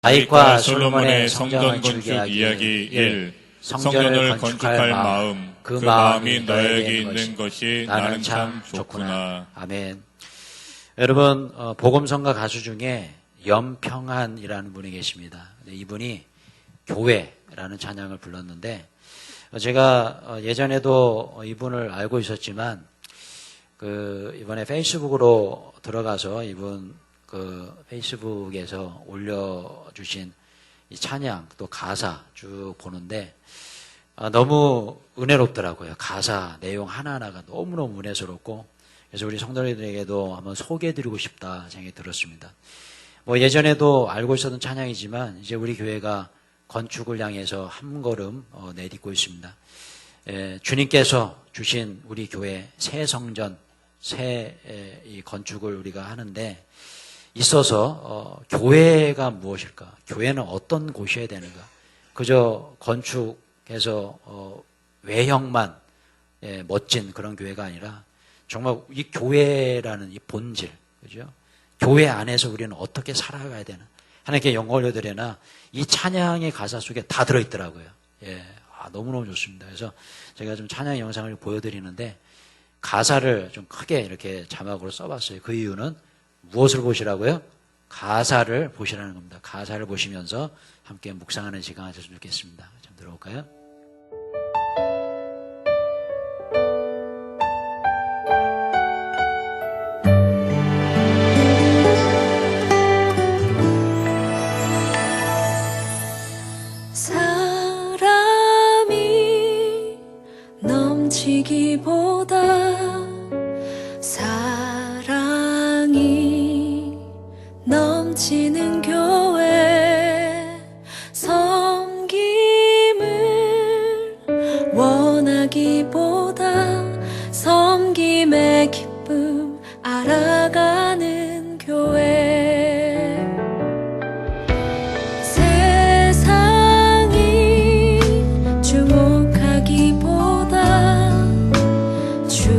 다윗과 솔로몬의 성전 건축 이야기 1. 성전을 건축할 마음, 그 마음이 너에게 있는 것이 나는 참 좋구나. 아멘. 여러분, 복음성가 가수 중에 염평한이라는 분이 계십니다. 이분이 교회라는 찬양을 불렀는데, 제가 예전에도 이분을 알고 있었지만 이번에 페이스북으로 들어가서 이분 페이스북에서 올려주신 이 찬양 또 가사 쭉 보는데 너무 은혜롭더라고요. 가사 내용 하나하나가 너무너무 은혜스럽고, 그래서 우리 성도님들에게도 한번 소개해드리고 싶다 생각이 들었습니다. 예전에도 알고 있었던 찬양이지만 이제 우리 교회가 건축을 향해서 한 걸음 내딛고 있습니다. 주님께서 주신 우리 교회 새 성전, 새 이 건축을 우리가 하는데 있어서 교회가 무엇일까? 교회는 어떤 곳이어야 되는가? 그저 건축해서 외형만 멋진 그런 교회가 아니라 정말 이 교회라는 이 본질, 그죠? 교회 안에서 우리는 어떻게 살아가야 되나? 하나님께 영광 올려드리나 이 찬양의 가사 속에 다 들어있더라고요. 너무너무 좋습니다. 그래서 제가 좀 찬양 영상을 보여드리는데 가사를 좀 크게 이렇게 자막으로 써봤어요. 그 이유는 무엇을 보시라고요? 가사를 보시라는 겁니다. 가사를 보시면서 함께 묵상하는 시간 하셨으면 좋겠습니다. 좀 들어볼까요? 사람이 넘치기보다 사랑이 넘치는 교회, 섬김을 원하기보다 섬김의 기쁨 알아가는 교회, 세상이 주목하기보다 주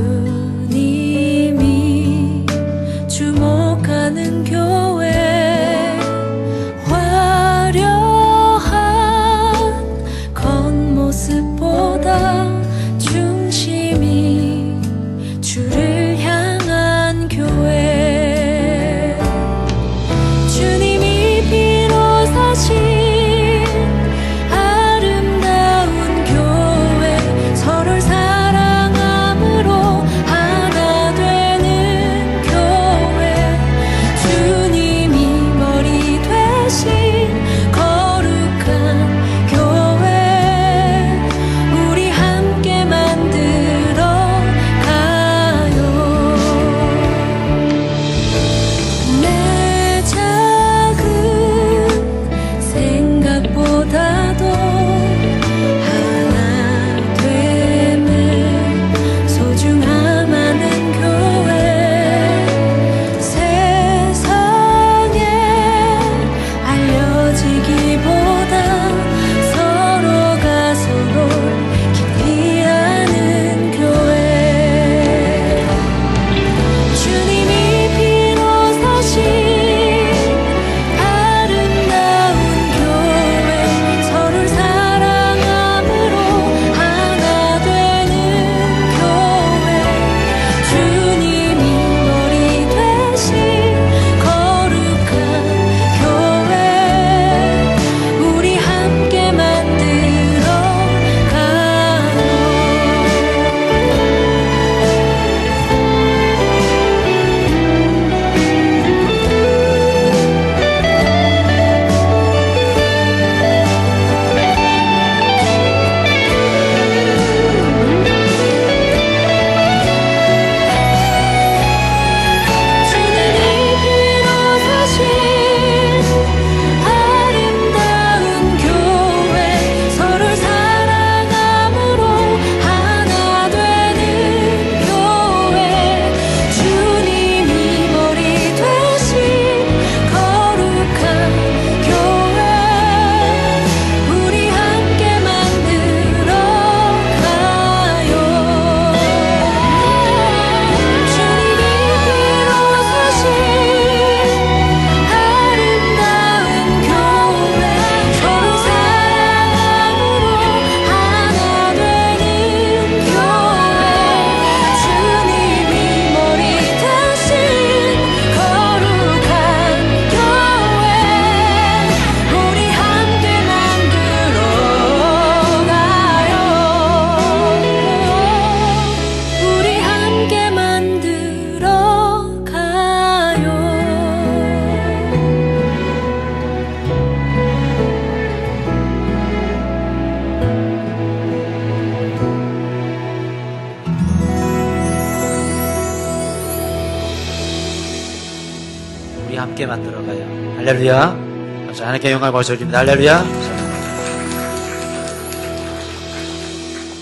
있게 만들어가요. 할렐루야. 자, 하나님께 영광을 벌써드립니다. 할렐루야.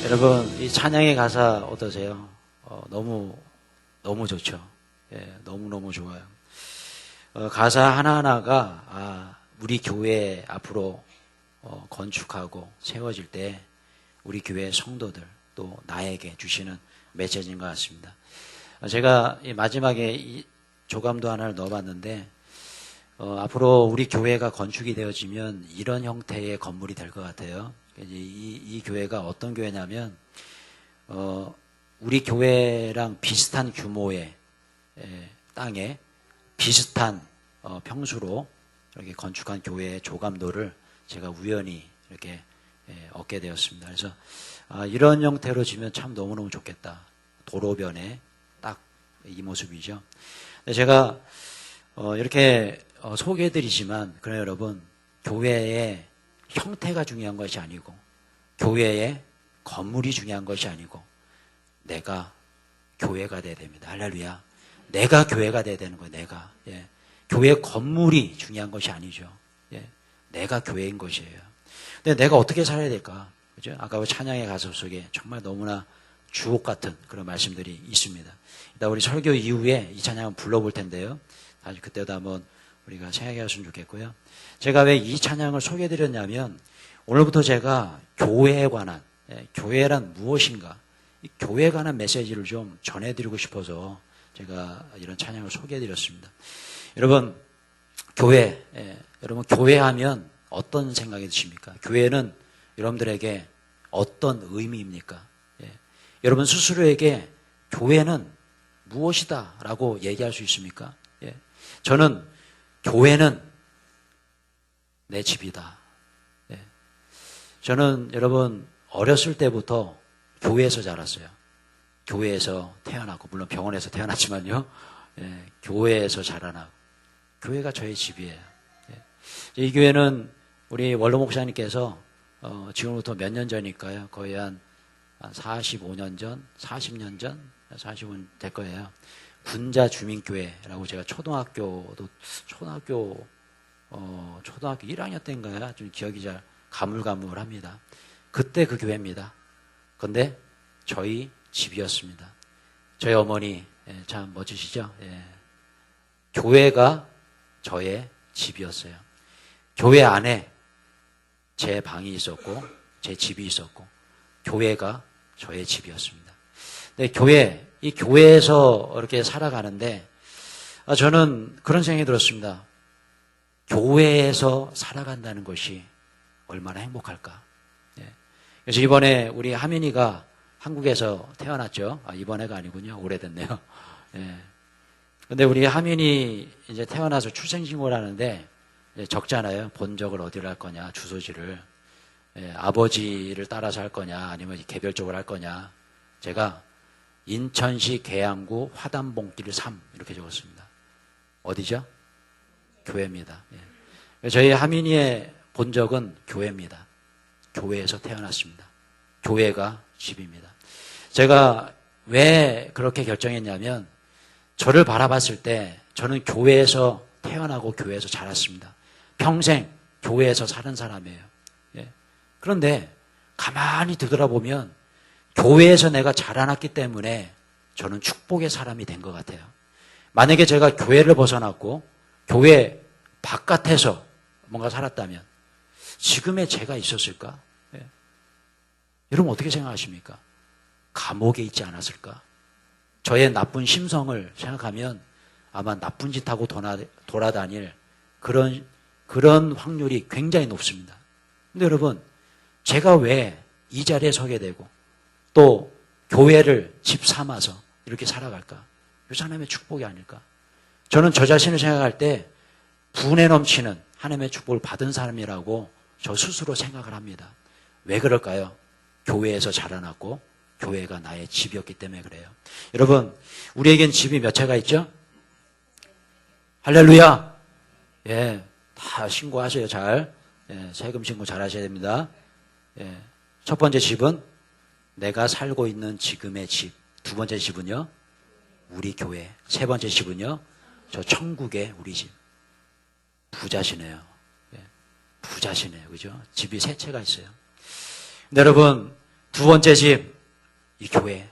여러분, 이 찬양의 가사 어떠세요? 너무 좋죠. 예, 너무너무 좋아요. 가사 하나하나가 우리 교회 앞으로 건축하고 세워질 때 우리 교회 성도들 또 나에게 주시는 메시지인 것 같습니다. 제가 마지막에 이 조감도 하나를 넣어봤는데 앞으로 우리 교회가 건축이 되어지면 이런 형태의 건물이 될 것 같아요. 이 교회가 어떤 교회냐면 우리 교회랑 비슷한 규모의 땅에 비슷한 평수로 이렇게 건축한 교회의 조감도를 제가 우연히 이렇게 얻게 되었습니다. 그래서 이런 형태로 지면 참 너무너무 좋겠다. 도로변에 딱 이 모습이죠. 제가 이렇게 소개해드리지만 그러나 여러분, 교회의 형태가 중요한 것이 아니고 교회의 건물이 중요한 것이 아니고 내가 교회가 돼야 됩니다. 할렐루야. 내가 교회가 돼야 되는 거예요. 내가. 예. 교회 건물이 중요한 것이 아니죠. 예. 내가 교회인 것이에요. 근데 내가 어떻게 살아야 될까? 그죠? 아까 그 찬양의 가사 속에 정말 너무나 주옥 같은 그런 말씀들이 있습니다. 이따 우리 설교 이후에 이 찬양을 불러볼 텐데요. 아주 그때도 한번 우리가 생각해 봤으면 좋겠고요. 제가 왜 이 찬양을 소개해 드렸냐면 오늘부터 제가 교회에 관한, 교회란 무엇인가, 이 교회에 관한 메시지를 좀 전해드리고 싶어서 제가 이런 찬양을 소개해 드렸습니다. 여러분, 여러분 교회하면 어떤 생각이 드십니까? 교회는 여러분들에게 어떤 의미입니까? 여러분 스스로에게 교회는 무엇이다 라고 얘기할 수 있습니까? 저는 교회는 내 집이다. 저는 여러분 어렸을 때부터 교회에서 자랐어요. 교회에서 태어나고, 물론 병원에서 태어났지만요. 교회에서 자라나고, 교회가 저의 집이에요. 이 교회는 우리 원로 목사님께서 지금부터 몇 년 전일까요? 거의 한 45년 전, 40년 전, 45년 될 거예요. 군자 주민교회라고 제가 초등학교 1학년 때인가요? 좀 기억이 잘 가물가물합니다. 그때 그 교회입니다. 그런데 저희 집이었습니다. 저희 어머니 참 멋지시죠? 교회가 저의 집이었어요. 교회 안에 제 방이 있었고 제 집이 있었고 교회가 저의 집이었습니다. 근데 이 교회에서 이렇게 살아가는데 저는 그런 생각이 들었습니다. 교회에서 살아간다는 것이 얼마나 행복할까. 그래서 이번에 우리 하민이가 한국에서 태어났죠. 이번에가 아니군요. 오래됐네요. 근데 우리 하민이 이제 태어나서 출생신고를 하는데 적잖아요. 본 적을 어디로 할 거냐, 주소지를. 아버지를 따라서 할 거냐, 아니면 개별적으로 할 거냐. 제가 인천시 계양구 화단봉길 3 이렇게 적었습니다. 어디죠? 교회입니다. 저희 하민이의 본적은 교회입니다. 교회에서 태어났습니다. 교회가 집입니다. 제가 왜 그렇게 결정했냐면 저를 바라봤을 때 저는 교회에서 태어나고 교회에서 자랐습니다. 평생 교회에서 사는 사람이에요. 그런데 가만히 되돌아보면 교회에서 내가 자라났기 때문에 저는 축복의 사람이 된 것 같아요. 만약에 제가 교회를 벗어났고 교회 바깥에서 뭔가 살았다면 지금의 제가 있었을까? 여러분 어떻게 생각하십니까? 감옥에 있지 않았을까? 저의 나쁜 심성을 생각하면 아마 나쁜 짓 하고 돌아다닐 그런 확률이 굉장히 높습니다. 근데 여러분, 제가 왜 이 자리에 서게 되고 또 교회를 집 삼아서 이렇게 살아갈까? 이 하나님의 축복이 아닐까? 저는 저 자신을 생각할 때 분에 넘치는 하나님의 축복을 받은 사람이라고 저 스스로 생각을 합니다. 왜 그럴까요? 교회에서 자라났고 교회가 나의 집이었기 때문에 그래요. 여러분, 우리에겐 집이 몇 채가 있죠? 할렐루야! 다 신고하세요, 잘. 세금 신고 잘 하셔야 됩니다. 첫 번째 집은 내가 살고 있는 지금의 집. 두 번째 집은요, 우리 교회. 세 번째 집은요, 저 천국의 우리 집. 부자시네요. 예, 부자시네요. 그죠? 집이 세 채가 있어요. 근데 여러분, 두 번째 집, 이 교회.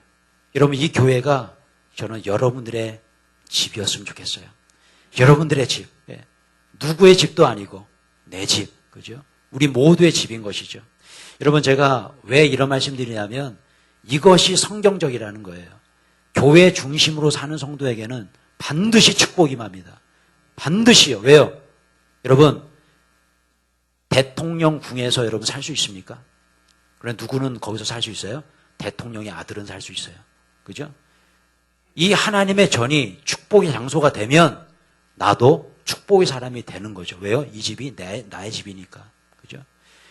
여러분, 이 교회가 저는 여러분들의 집이었으면 좋겠어요. 여러분들의 집. 예. 누구의 집도 아니고 내 집. 그죠? 우리 모두의 집인 것이죠. 여러분, 제가 왜 이런 말씀 드리냐면 이것이 성경적이라는 거예요. 교회 중심으로 사는 성도에게는 반드시 축복이 맙니다. 반드시요. 왜요? 여러분, 대통령궁에서 여러분 살 수 있습니까? 그럼 누구는 거기서 살 수 있어요? 대통령의 아들은 살 수 있어요. 그죠? 이 하나님의 전이 축복의 장소가 되면 나도 축복의 사람이 되는 거죠. 왜요? 이 집이 나의 집이니까. 그죠?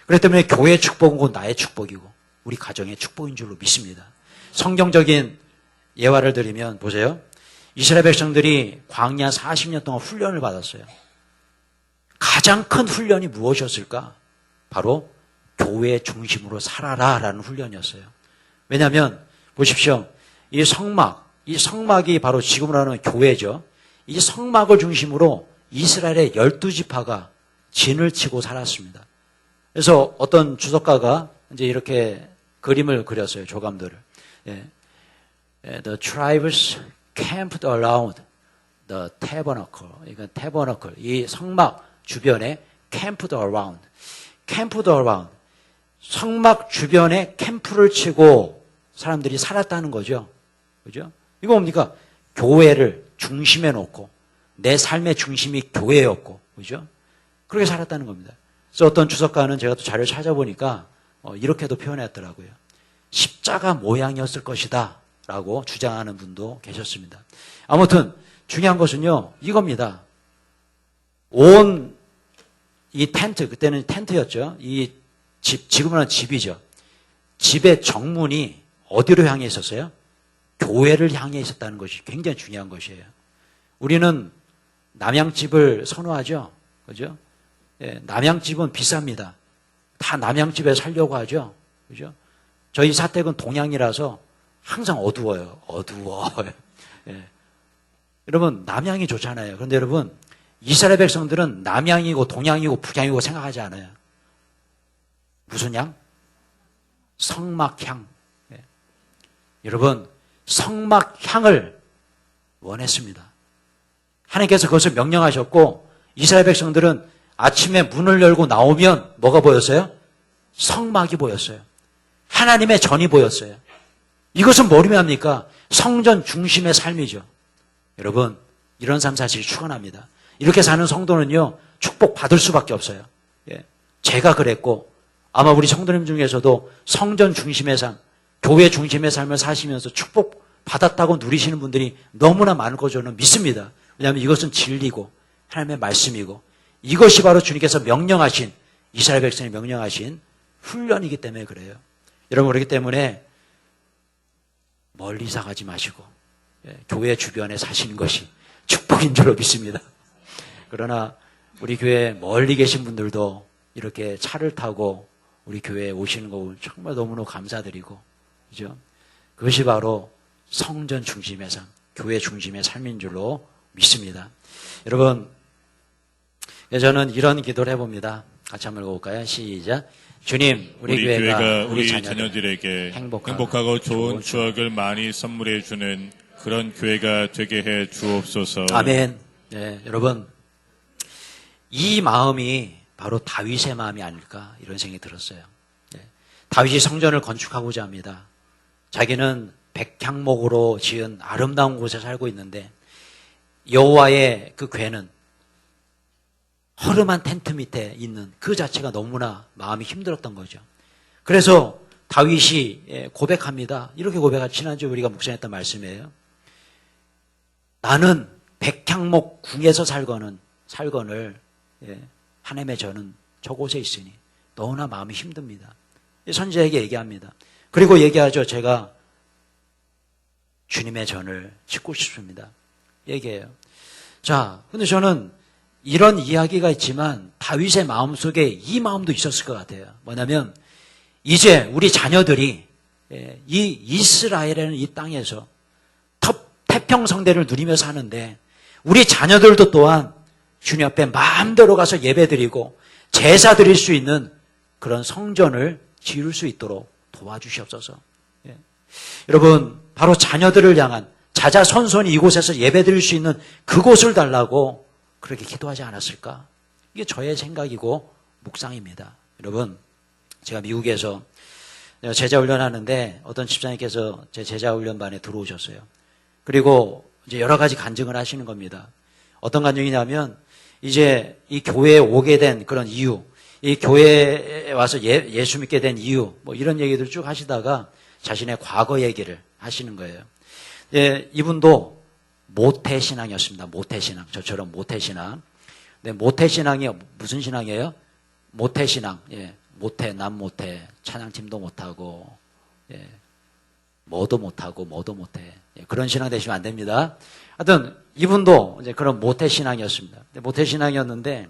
그렇기 때문에 교회의 축복은 곧 나의 축복이고 우리 가정의 축복인 줄로 믿습니다. 성경적인 예화를 드리면 보세요. 이스라엘 백성들이 광야 40년 동안 훈련을 받았어요. 가장 큰 훈련이 무엇이었을까? 바로 교회 중심으로 살아라라는 훈련이었어요. 왜냐하면 보십시오. 이 성막이 바로 지금으로 하는 교회죠. 이 성막을 중심으로 이스라엘의 12지파가 진을 치고 살았습니다. 그래서 어떤 주석가가 이제 이렇게 그림을 그렸어요. 조감들을. 예. The tribes camped around the tabernacle. 이건 tabernacle. 이 성막 주변에 camped around. camped around. 성막 주변에 캠프를 치고 사람들이 살았다는 거죠. 그죠? 이거 뭡니까? 교회를 중심에 놓고 내 삶의 중심이 교회였고, 그죠? 그렇게 살았다는 겁니다. 그래서 어떤 주석가는 제가 또 자료를 찾아보니까 이렇게도 표현했더라고요. 십자가 모양이었을 것이다 라고 주장하는 분도 계셨습니다. 아무튼 중요한 것은요, 이겁니다. 온 이 텐트, 그때는 텐트였죠. 이 집, 지금은 집이죠. 집의 정문이 어디로 향해 있었어요? 교회를 향해 있었다는 것이 굉장히 중요한 것이에요. 우리는 남양집을 선호하죠. 그죠? 예, 남양집은 비쌉니다. 다 남양집에 살려고 하죠. 그죠? 저희 사택은 동양이라서 항상 어두워요. 어두워요. 예. 여러분, 남양이 좋잖아요. 그런데 여러분, 이스라엘 백성들은 남양이고 동양이고 북양이고 생각하지 않아요. 무슨 양? 성막향. 예. 여러분, 성막향을 원했습니다. 하나님께서 그것을 명령하셨고 이스라엘 백성들은 아침에 문을 열고 나오면 뭐가 보였어요? 성막이 보였어요. 하나님의 전이 보였어요. 이것은 뭐로 합니까? 성전 중심의 삶이죠. 여러분, 이런 삶 사실이 축원합니다. 이렇게 사는 성도는요, 축복 받을 수밖에 없어요. 예. 제가 그랬고 아마 우리 성도님 중에서도 성전 중심의 삶, 교회 중심의 삶을 사시면서 축복 받았다고 누리시는 분들이 너무나 많을 거 저는 믿습니다. 왜냐하면 이것은 진리고 하나님의 말씀이고 이것이 바로 주님께서 명령하신, 이스라엘 백성이 명령하신 훈련이기 때문에 그래요. 여러분, 그렇기 때문에 멀리 사가지 마시고 교회 주변에 사시는 것이 축복인 줄로 믿습니다. 그러나 우리 교회 멀리 계신 분들도 이렇게 차를 타고 우리 교회에 오시는 거 정말 너무너무 감사드리고, 그죠? 그것이 바로 성전 중심의 삶, 교회 중심의 삶인 줄로 믿습니다. 여러분, 저는 이런 기도를 해봅니다. 같이 한번 읽어볼까요? 시작. 주님, 우리 교회가 우리 자녀들에게 행복하고 좋은 추억을 많이 선물해 주는 그런 교회가 되게 해 주옵소서. 아멘. 네, 여러분, 이 마음이 바로 다윗의 마음이 아닐까 이런 생각이 들었어요. 네. 다윗이 성전을 건축하고자 합니다. 자기는 백향목으로 지은 아름다운 곳에 살고 있는데 여호와의 그 궤는 허름한 텐트 밑에 있는 그 자체가 너무나 마음이 힘들었던 거죠. 그래서 다윗이 고백합니다. 이렇게 고백하죠. 지난주에 우리가 묵상했던 말씀이에요. 나는 백향목 궁에서 살거늘 하나님의 전은 저곳에 있으니 너무나 마음이 힘듭니다. 선지자에게 얘기합니다. 그리고 얘기하죠. 제가 주님의 전을 짓고 싶습니다. 얘기해요. 자, 근데 저는 이런 이야기가 있지만 다윗의 마음속에 이 마음도 있었을 것 같아요. 뭐냐면 이제 우리 자녀들이 이 이스라엘이라는 이 땅에서 태평성대를 누리며 사는데 우리 자녀들도 또한 주님 앞에 마음대로 가서 예배드리고 제사 드릴 수 있는 그런 성전을 지을 수 있도록 도와주시옵소서. 예. 여러분, 바로 자녀들을 향한 자자손손이 이곳에서 예배드릴 수 있는 그곳을 달라고 그렇게 기도하지 않았을까? 이게 저의 생각이고 묵상입니다. 여러분, 제가 미국에서 제자 훈련하는데 어떤 집사님께서 제 제자 훈련반에 들어오셨어요. 그리고 이제 여러 가지 간증을 하시는 겁니다. 어떤 간증이냐면 이제 이 교회에 오게 된 그런 이유, 이 교회에 와서 예수 믿게 된 이유, 뭐 이런 얘기들 쭉 하시다가 자신의 과거 얘기를 하시는 거예요. 예, 이분도 모태신앙이었습니다. 모태신앙. 저처럼 모태신앙. 네, 모태신앙이 무슨 신앙이에요? 모태신앙. 예, 모태, 남 모태, 찬양팀도 못하고, 예, 뭐도 못하고, 뭐도 못해. 예, 그런 신앙 되시면 안 됩니다. 하여튼, 이분도 이제 그런 모태신앙이었습니다. 모태신앙이었는데,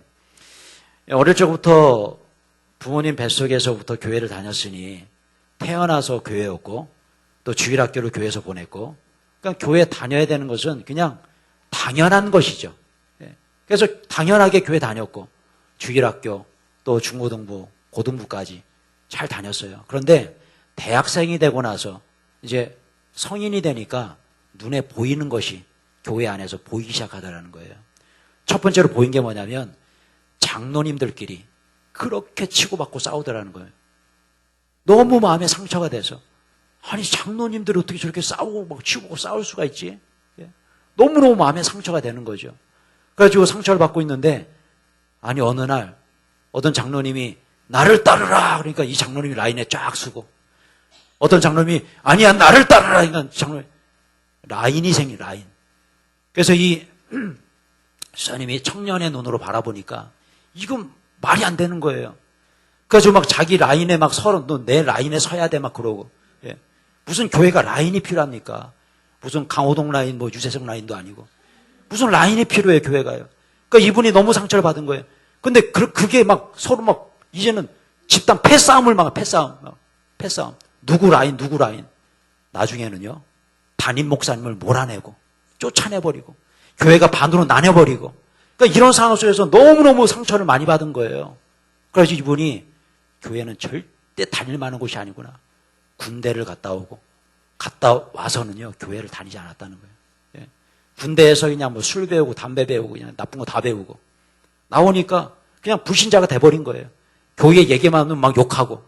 어릴 적부터 부모님 뱃속에서부터 교회를 다녔으니, 태어나서 교회였고, 또 주일학교를 교회에서 보냈고, 그러니까 교회 다녀야 되는 것은 그냥 당연한 것이죠. 예, 그래서 당연하게 교회 다녔고, 주일학교, 또 중고등부, 고등부까지 잘 다녔어요. 그런데 대학생이 되고 나서 이제 성인이 되니까 눈에 보이는 것이 교회 안에서 보이기 시작하더라는 거예요. 첫 번째로 보인 게 뭐냐면 장로님들끼리 그렇게 치고받고 싸우더라는 거예요. 너무 마음에 상처가 돼서 아니 장로님들이 어떻게 저렇게 싸우고 막 치고받고 싸울 수가 있지? 예. 너무너무 마음에 상처가 되는 거죠. 그래가지고 상처를 받고 있는데 아니 어느 날 어떤 장로님이 나를 따르라 그러니까 이 장로님이 라인에 쫙 서고 어떤 장로님이 아니야 나를 따르라 그러니까 장로님 라인이 생긴 라인. 그래서 이 스님이 청년의 눈으로 바라보니까 이건 말이 안 되는 거예요. 그래서 막 자기 라인에 막 서로 너 내 라인에 서야 돼 막 그러고 예. 무슨 교회가 라인이 필요합니까? 무슨 강호동 라인 뭐 유재석 라인도 아니고 무슨 라인이 필요해 교회가요. 그러니까 이분이 너무 상처를 받은 거예요. 근데 그게 막 서로 막 이제는 집단 패싸움을 막 패싸움. 누구 라인. 나중에는요. 담임 목사님을 몰아내고 쫓아내버리고 교회가 반으로 나뉘어버리고 그러니까 이런 상황 속에서 너무너무 상처를 많이 받은 거예요. 그래서 이분이 교회는 절대 다닐 만한 곳이 아니구나. 군대를 갔다 오고 갔다 와서는요. 교회를 다니지 않았다는 거예요. 예. 군대에서 그냥 뭐 술 배우고 담배 배우고 그냥 나쁜 거 다 배우고 나오니까 그냥 불신자가 돼버린 거예요. 교회 얘기만 하면 막 욕하고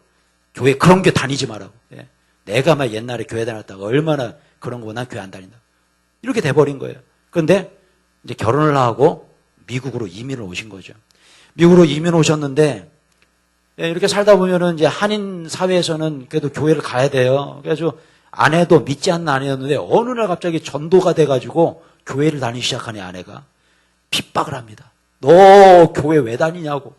교회 그런 게 다니지 말라고. 예. 내가 막 옛날에 교회 다녔다가 얼마나 그런 거 난 교회 안 다닌다. 이렇게 돼버린 거예요. 그런데 이제 결혼을 하고 미국으로 이민을 오신 거죠. 미국으로 이민 오셨는데 예, 이렇게 살다 보면은 이제 한인 사회에서는 그래도 교회를 가야 돼요. 그래서 아내도 믿지 않는 아내였는데 어느 날 갑자기 전도가 돼가지고 교회를 다니기 시작하니 아내가 핍박을 합니다. 너 교회 왜 다니냐고.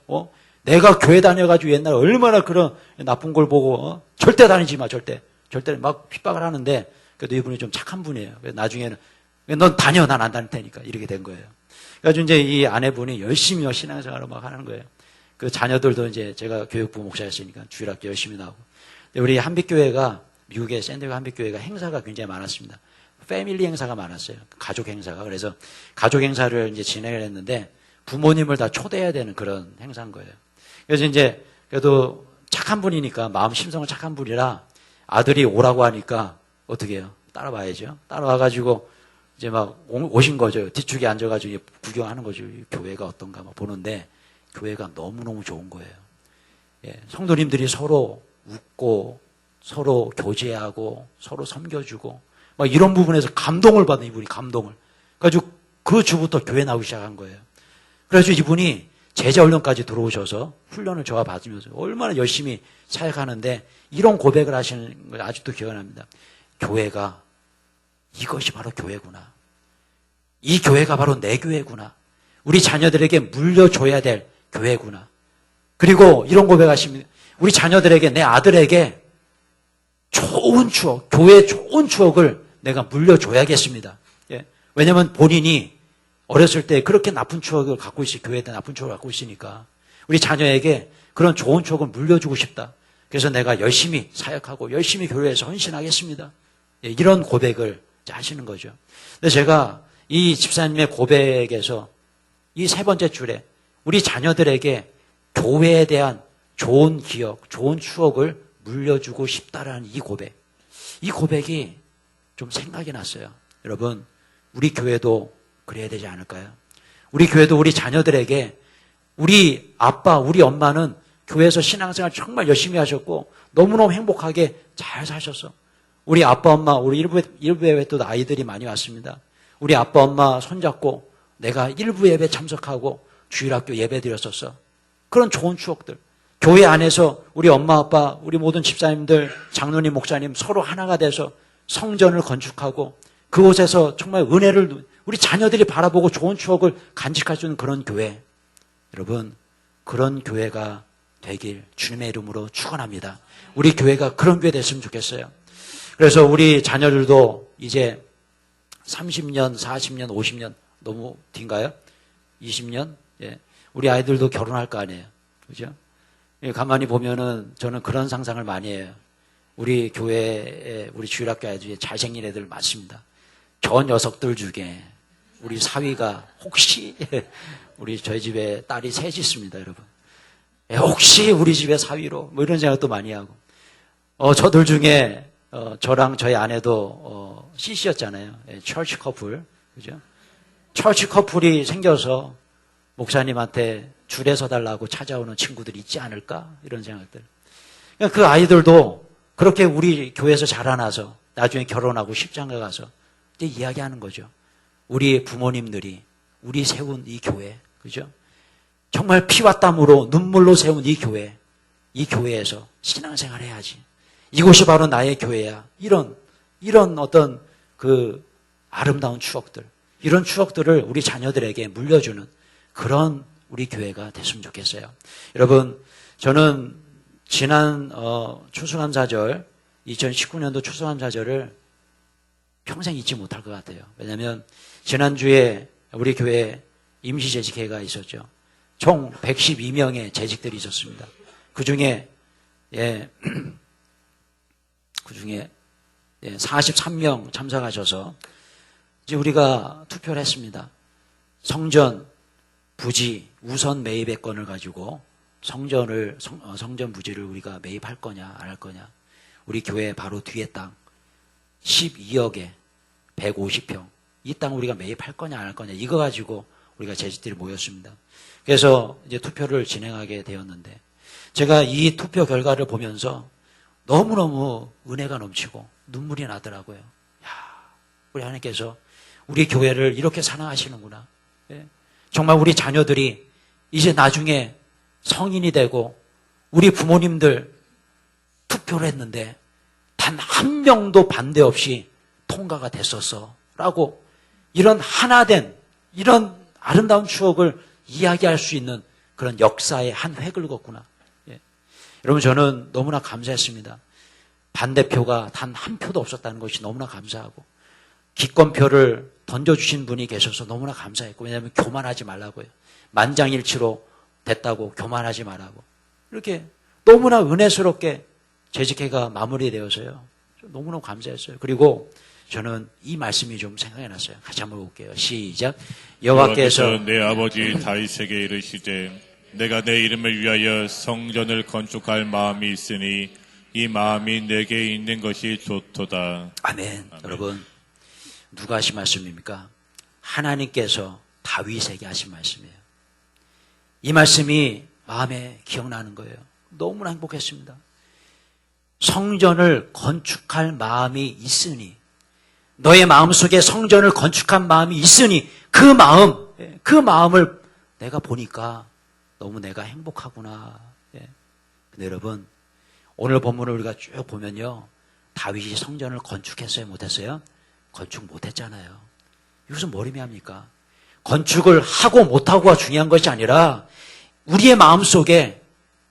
내가 교회 다녀가지고 옛날에 얼마나 그런 나쁜 걸 보고 절대 다니지 마 절대 막 핍박을 하는데 그래도 이분이 좀 착한 분이에요. 나중에는 넌 다녀 난 안 다닐 테니까 이렇게 된 거예요. 그래서 이제 이 아내분이 열심히 신앙생활을 막 하는 거예요. 그 자녀들도 이제 제가 교육부 목사였으니까 주일학교 열심히 나오고. 우리 한빛교회가 미국의 샌디에고 한빛교회가 행사가 굉장히 많았습니다. 패밀리 행사가 많았어요. 가족 행사가. 그래서 가족 행사를 이제 진행을 했는데 부모님을 다 초대해야 되는 그런 행사인 거예요. 그래서 이제 그래도 착한 분이니까 마음 심성은 착한 분이라 아들이 오라고 하니까 어떻게 해요? 따라와야죠. 따라와가지고 이제 막 오신 거죠. 뒤쪽에 앉아가지고 구경하는 거죠. 교회가 어떤가 막 보는데 교회가 너무너무 좋은 거예요. 예, 성도님들이 서로 웃고 서로 교제하고 서로 섬겨주고 막 이런 부분에서 감동을 받은 이분이 감동을. 그래가지고 그 주부터 교회 나오기 시작한 거예요. 그래서 이분이 제자훈련까지 들어오셔서 훈련을 저와 받으면서 얼마나 열심히 사역하는데 이런 고백을 하시는 걸 아직도 기억납니다. 교회가 이것이 바로 교회구나. 이 교회가 바로 내 교회구나. 우리 자녀들에게 물려줘야 될 교회구나. 그리고 이런 고백하십니다. 우리 자녀들에게 내 아들에게 좋은 추억, 교회의 좋은 추억을 내가 물려줘야겠습니다. 예. 왜냐하면 본인이 어렸을 때 그렇게 나쁜 추억을 갖고 교회에 대한 나쁜 추억을 갖고 있으니까 우리 자녀에게 그런 좋은 추억을 물려주고 싶다. 그래서 내가 열심히 사역하고 열심히 교회에서 헌신하겠습니다. 예, 이런 고백을 하시는 거죠. 근데 제가 이 집사님의 고백에서 이 세 번째 줄에 우리 자녀들에게 교회에 대한 좋은 기억, 좋은 추억을 물려주고 싶다라는 이 고백. 이 고백이 좀 생각이 났어요. 여러분, 우리 교회도 그래야 되지 않을까요? 우리 교회도 우리 자녀들에게 우리 아빠, 우리 엄마는 교회에서 신앙생활 정말 열심히 하셨고 너무너무 행복하게 잘 사셨어. 우리 아빠, 엄마, 우리 일부 예배도 아이들이 많이 왔습니다. 우리 아빠, 엄마 손잡고 내가 일부 예배 참석하고 주일학교 예배 드렸었어. 그런 좋은 추억들. 교회 안에서 우리 엄마, 아빠, 우리 모든 집사님들, 장로님, 목사님 서로 하나가 돼서 성전을 건축하고 그곳에서 정말 은혜를 우리 자녀들이 바라보고 좋은 추억을 간직할 수 있는 그런 교회. 여러분, 그런 교회가 되길 주님의 이름으로 축원합니다. 우리 교회가 그런 교회 됐으면 좋겠어요. 그래서 우리 자녀들도 이제 30년, 40년, 50년 너무 뒤인가요? 20년? 예. 우리 아이들도 결혼할 거 아니에요. 그죠? 예, 가만히 보면은 저는 그런 상상을 많이 해요. 우리 교회에, 우리 주일학교 아이들 중에 잘생긴 애들 많습니다. 저 녀석들 중에 우리 사위가 혹시, 우리 저희 집에 딸이 셋이 있습니다, 여러분. 예, 혹시 우리 집에 사위로, 뭐 이런 생각도 많이 하고. 저들 중에, 저랑 저희 아내도, CC였잖아요. 예, 철치 커플. 그죠? 철치 커플이 생겨서 목사님한테 줄에 서달라고 찾아오는 친구들이 있지 않을까? 이런 생각들. 그러니까 그 아이들도 그렇게 우리 교회에서 자라나서 나중에 결혼하고 십장가 가서 이제 이야기하는 거죠. 우리 부모님들이 우리 세운 이 교회, 그죠? 정말 피와 땀으로 눈물로 세운 이 교회에서 신앙생활 해야지. 이곳이 바로 나의 교회야. 이런 어떤 그 아름다운 추억들, 이런 추억들을 우리 자녀들에게 물려주는 그런 우리 교회가 됐으면 좋겠어요. 여러분, 저는 지난 추수감사절, 2019년도 추수감사절을 평생 잊지 못할 것 같아요. 왜냐하면 지난주에 우리 교회 임시재직회가 있었죠. 총 112명의 재직들이 있었습니다. 그중에 43명 참석하셔서 이제 우리가 투표를 했습니다. 성전 부지 우선 매입의 건을 가지고 성전 부지를 우리가 매입할 거냐 안 할 거냐. 우리 교회 바로 뒤에 땅 12억에 150평 이 땅 우리가 매입할 거냐 안 할 거냐 이거 가지고 우리가 재직들이 모였습니다. 그래서 이제 투표를 진행하게 되었는데 제가 이 투표 결과를 보면서 너무너무 은혜가 넘치고 눈물이 나더라고요. 야, 우리 하나님께서 우리 교회를 이렇게 사랑하시는구나. 예? 정말 우리 자녀들이 이제 나중에 성인이 되고 우리 부모님들 투표를 했는데 단 한 명도 반대 없이 통과가 됐었어 라고 이런 하나된 이런 아름다운 추억을 이야기할 수 있는 그런 역사의 한 획을 걷구나. 예. 여러분 저는 너무나 감사했습니다. 반대표가 단 한 표도 없었다는 것이 너무나 감사하고 기권표를 던져주신 분이 계셔서 너무나 감사했고 왜냐하면 교만하지 말라고요. 만장일치로 됐다고 교만하지 말라고 이렇게 너무나 은혜스럽게 재직회가 마무리되어서요. 너무너무 감사했어요. 그리고 저는 이 말씀이 좀 생각이 났어요. 같이 한번 볼게요. 시작. 여호와께서 내 아버지 다윗에게 이르시되 내가 내 이름을 위하여 성전을 건축할 마음이 있으니 이 마음이 내게 있는 것이 좋도다. 아멘. 여러분 누가 하신 말씀입니까? 하나님께서 다윗에게 하신 말씀이에요. 이 말씀이 마음에 기억나는 거예요. 너무나 행복했습니다. 성전을 건축할 마음이 있으니 너의 마음속에 성전을 건축한 마음이 있으니 그 마음을 내가 보니까 너무 내가 행복하구나. 근데 여러분 오늘 본문을 우리가 쭉 보면요. 다윗이 성전을 건축했어요? 못했어요? 건축 못했잖아요. 이것은 뭘 의미합니까? 건축을 하고 못하고가 중요한 것이 아니라 우리의 마음속에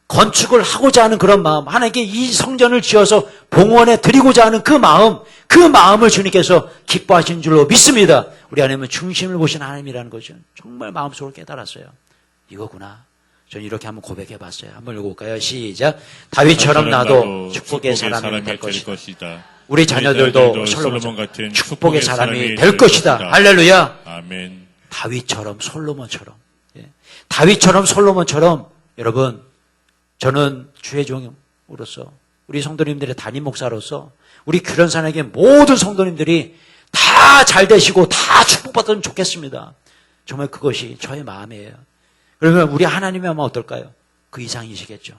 건축을 하고자 하는 그런 마음, 하나님께 이 성전을 지어서 봉헌에 드리고자 하는 그 마음을 주님께서 기뻐하신 줄로 믿습니다. 우리 하나님은 중심을 보신 하나님이라는 거죠. 정말 마음속으로 깨달았어요. 이거구나. 저는 이렇게 한번 고백해 봤어요. 한번 읽어볼까요? 시작. 다윗처럼 나도 축복의 사람이 될 것이다. 우리 자녀들도 솔로몬 같은 축복의 사람이 될 것이다. 할렐루야. 아멘. 다윗처럼 솔로몬처럼 다윗처럼 솔로몬처럼 여러분 저는 주의 종으로서 우리 성도님들의 담임 목사로서 우리 규련산에게 모든 성도님들이 다 잘 되시고 다 축복받으면 좋겠습니다. 정말 그것이 저의 마음이에요. 그러면 우리 하나님이 하면 어떨까요? 그 이상이시겠죠.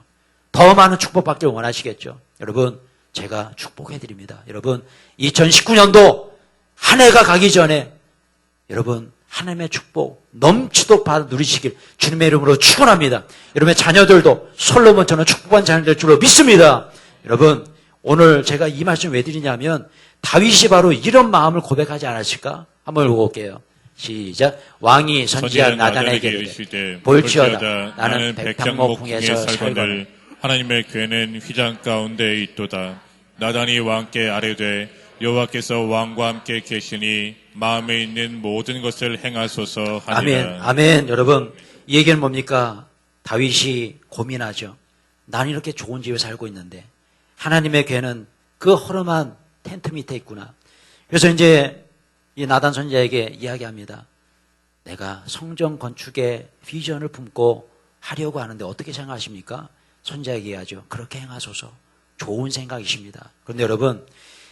더 많은 축복받기를 원하시겠죠. 여러분 제가 축복해드립니다. 여러분 2019년도 한 해가 가기 전에 여러분 하나님의 축복 넘치도록 받아 누리시길 주님의 이름으로 축원합니다. 여러분의 자녀들도 솔로몬처럼 축복한 자녀들 될 줄로 믿습니다. 여러분 오늘 제가 이 말씀 왜 드리냐면 다윗이 바로 이런 마음을 고백하지 않았을까? 한번 읽어볼게요. 시작. 왕이 선지자 나단에게 이르되 볼지어다 나는 백향목궁에서 살거늘 하나님의 궤는 휘장 가운데 있도다. 나단이 왕께 아뢰되 여호와께서 왕과 함께 계시니 마음에 있는 모든 것을 행하소서 하니라. 아멘. 아멘. 여러분 이 얘기는 뭡니까? 다윗이 고민하죠. 나는 이렇게 좋은 집에 살고 있는데 하나님의 궤는 그 허름한 텐트 밑에 있구나. 그래서 이제 이 나단 선지자에게 이야기합니다. 내가 성전 건축의 비전을 품고 하려고 하는데 어떻게 생각하십니까? 선지자에게 얘기하죠. 그렇게 행하소서. 좋은 생각이십니다. 그런데 여러분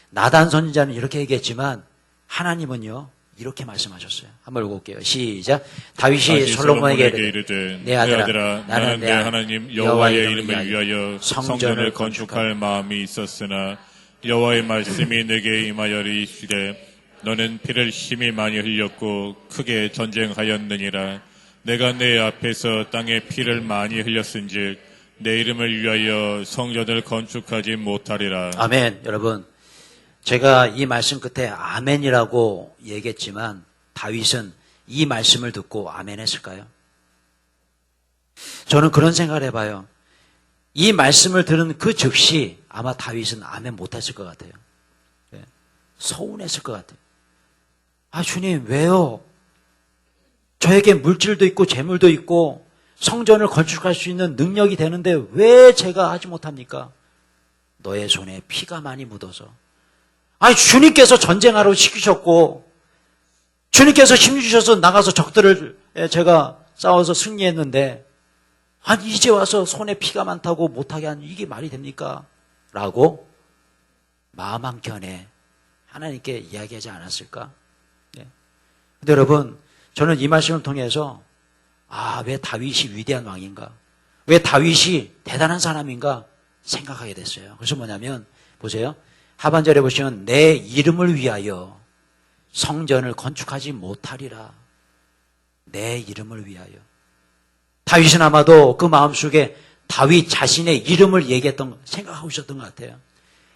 나단 선지자는 이렇게 얘기했지만 하나님은요 이렇게 말씀하셨어요. 한번 읽어볼게요. 시작. 다윗이 솔로몬에게 이르되 내 아들아 나는 내 하나님 여호와의 이름을 위하여 성전을 건축할 마음이 있었으나 여호와의 말씀이 내게 임하여리 이르시되 너는 피를 심히 많이 흘렸고 크게 전쟁하였느니라. 내가 내 앞에서 땅에 피를 많이 흘렸은즉 내 이름을 위하여 성전을 건축하지 못하리라. 아멘. 여러분 제가 이 말씀 끝에 아멘이라고 얘기했지만 다윗은 이 말씀을 듣고 아멘 했을까요? 저는 그런 생각을 해봐요. 이 말씀을 들은 그 즉시 아마 다윗은 아멘 못했을 것 같아요. 서운했을 것 같아요. 아 주님 왜요? 저에게 물질도 있고 재물도 있고 성전을 건축할 수 있는 능력이 되는데 왜 제가 하지 못합니까? 너의 손에 피가 많이 묻어서. 아니 주님께서 전쟁하라고 시키셨고 주님께서 힘 주셔서 나가서 적들을 제가 싸워서 승리했는데 아니 이제 와서 손에 피가 많다고 못하게 하는 이게 말이 됩니까? 라고 마음 한켠에 하나님께 이야기하지 않았을까? 네. 근데 여러분 저는 이 말씀을 통해서 왜 다윗이 위대한 왕인가? 왜 다윗이 대단한 사람인가? 생각하게 됐어요. 그래서 뭐냐면 보세요. 하반절에 보시면 내 이름을 위하여 성전을 건축하지 못하리라. 내 이름을 위하여. 다윗은 아마도 그 마음속에 다윗 자신의 이름을 생각하고 있었던 것 같아요.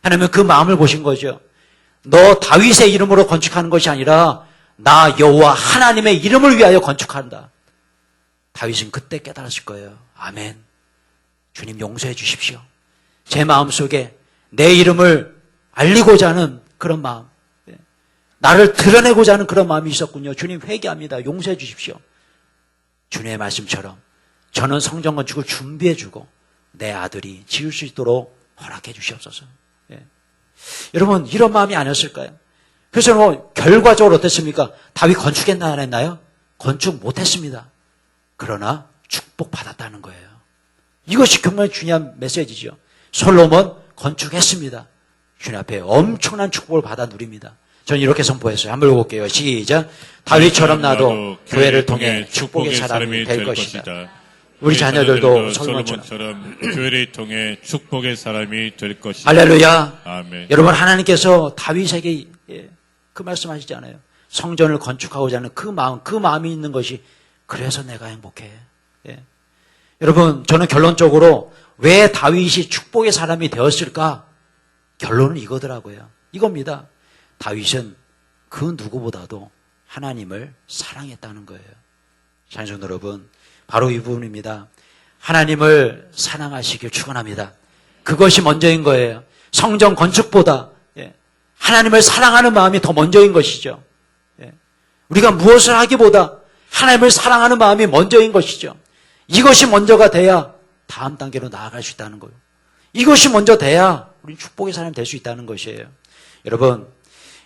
하나님은 그 마음을 보신 거죠. 너 다윗의 이름으로 건축하는 것이 아니라 나 여호와 하나님의 이름을 위하여 건축한다. 다윗은 그때 깨달았을 거예요. 아멘. 주님 용서해 주십시오. 제 마음속에 내 이름을 알리고자 하는 그런 마음, 나를 드러내고자 하는 그런 마음이 있었군요. 주님 회개합니다. 용서해 주십시오. 주님의 말씀처럼 저는 성전 건축을 준비해주고 내 아들이 지을 수 있도록 허락해 주시옵소서. 여러분 이런 마음이 아니었을까요? 그래서 결과적으로 어땠습니까? 다윗 건축했나 안 했나요? 건축 못했습니다. 그러나 축복받았다는 거예요. 이것이 정말 중요한 메시지죠. 솔로몬 건축했습니다. 주님 앞에 엄청난 축복을 받아 누립니다. 저는 이렇게 선포했어요. 한번 읽어볼게요. 시작. 다윗처럼 나도 교회를 통해 축복의 사람이 될 것이다. 우리 자녀들도 솔로몬처럼 교회를 통해 축복의 사람이 될 것이다. 할렐루야. 아멘. 여러분 하나님께서 다윗에게 그 말씀하시잖아요. 성전을 건축하고자 하는 그 마음이 있는 것이 그래서 내가 행복해. 여러분 저는 결론적으로 왜 다윗이 축복의 사람이 되었을까? 결론은 이거더라고요. 이겁니다. 다윗은 그 누구보다도 하나님을 사랑했다는 거예요. 자녀 여러분 바로 이 부분입니다. 하나님을 사랑하시길 축원합니다. 그것이 먼저인 거예요. 성전 건축보다 하나님을 사랑하는 마음이 더 먼저인 것이죠. 우리가 무엇을 하기보다 하나님을 사랑하는 마음이 먼저인 것이죠. 이것이 먼저가 돼야 다음 단계로 나아갈 수 있다는 거예요. 이것이 먼저 돼야 우리는 축복의 사람이 될 수 있다는 것이에요. 여러분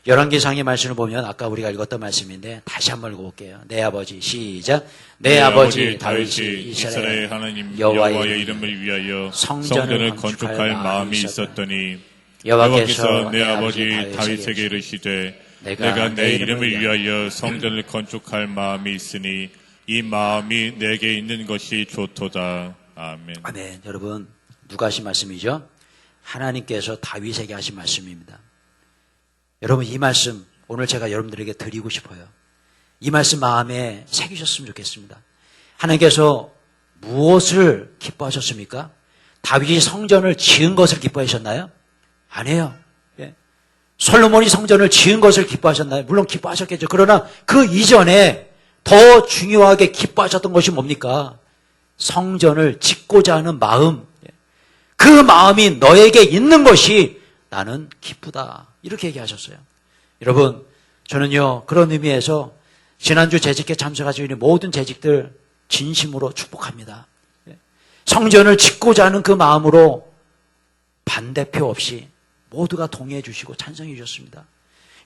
열왕기상의 말씀을 보면 아까 우리가 읽었던 말씀인데 다시 한번 읽어볼게요. 내 아버지 시작. 내 아버지 다윗이 이스라엘 하나님 여호와의 여호와의 이름을 위하여 성전을 성전을 건축할 마음이 있었더니 여호와께서 여호와께서 내 아버지 다윗에게 이르시되 내가 내 이름을 위하여 성전을 건축할 마음이 있으니 이 마음이 내게 있는 것이 좋도다. 아멘. 아멘. 여러분 누가 하신 말씀이죠? 하나님께서 다윗에게 하신 말씀입니다. 여러분 이 말씀 오늘 제가 여러분들에게 드리고 싶어요. 이 말씀 마음에 새기셨으면 좋겠습니다. 하나님께서 무엇을 기뻐하셨습니까? 다윗이 성전을 지은 것을 기뻐하셨나요? 아니에요. 예. 솔로몬이 성전을 지은 것을 기뻐하셨나요? 물론 기뻐하셨겠죠. 그러나 그 이전에 더 중요하게 기뻐하셨던 것이 뭡니까? 성전을 짓고자 하는 마음. 그 마음이 너에게 있는 것이 나는 기쁘다. 이렇게 얘기하셨어요. 여러분, 저는요, 그런 의미에서 지난주 재직회 참석하신 우리 모든 재직들 진심으로 축복합니다. 성전을 짓고자 하는 그 마음으로 반대표 없이 모두가 동의해 주시고 찬성해 주셨습니다.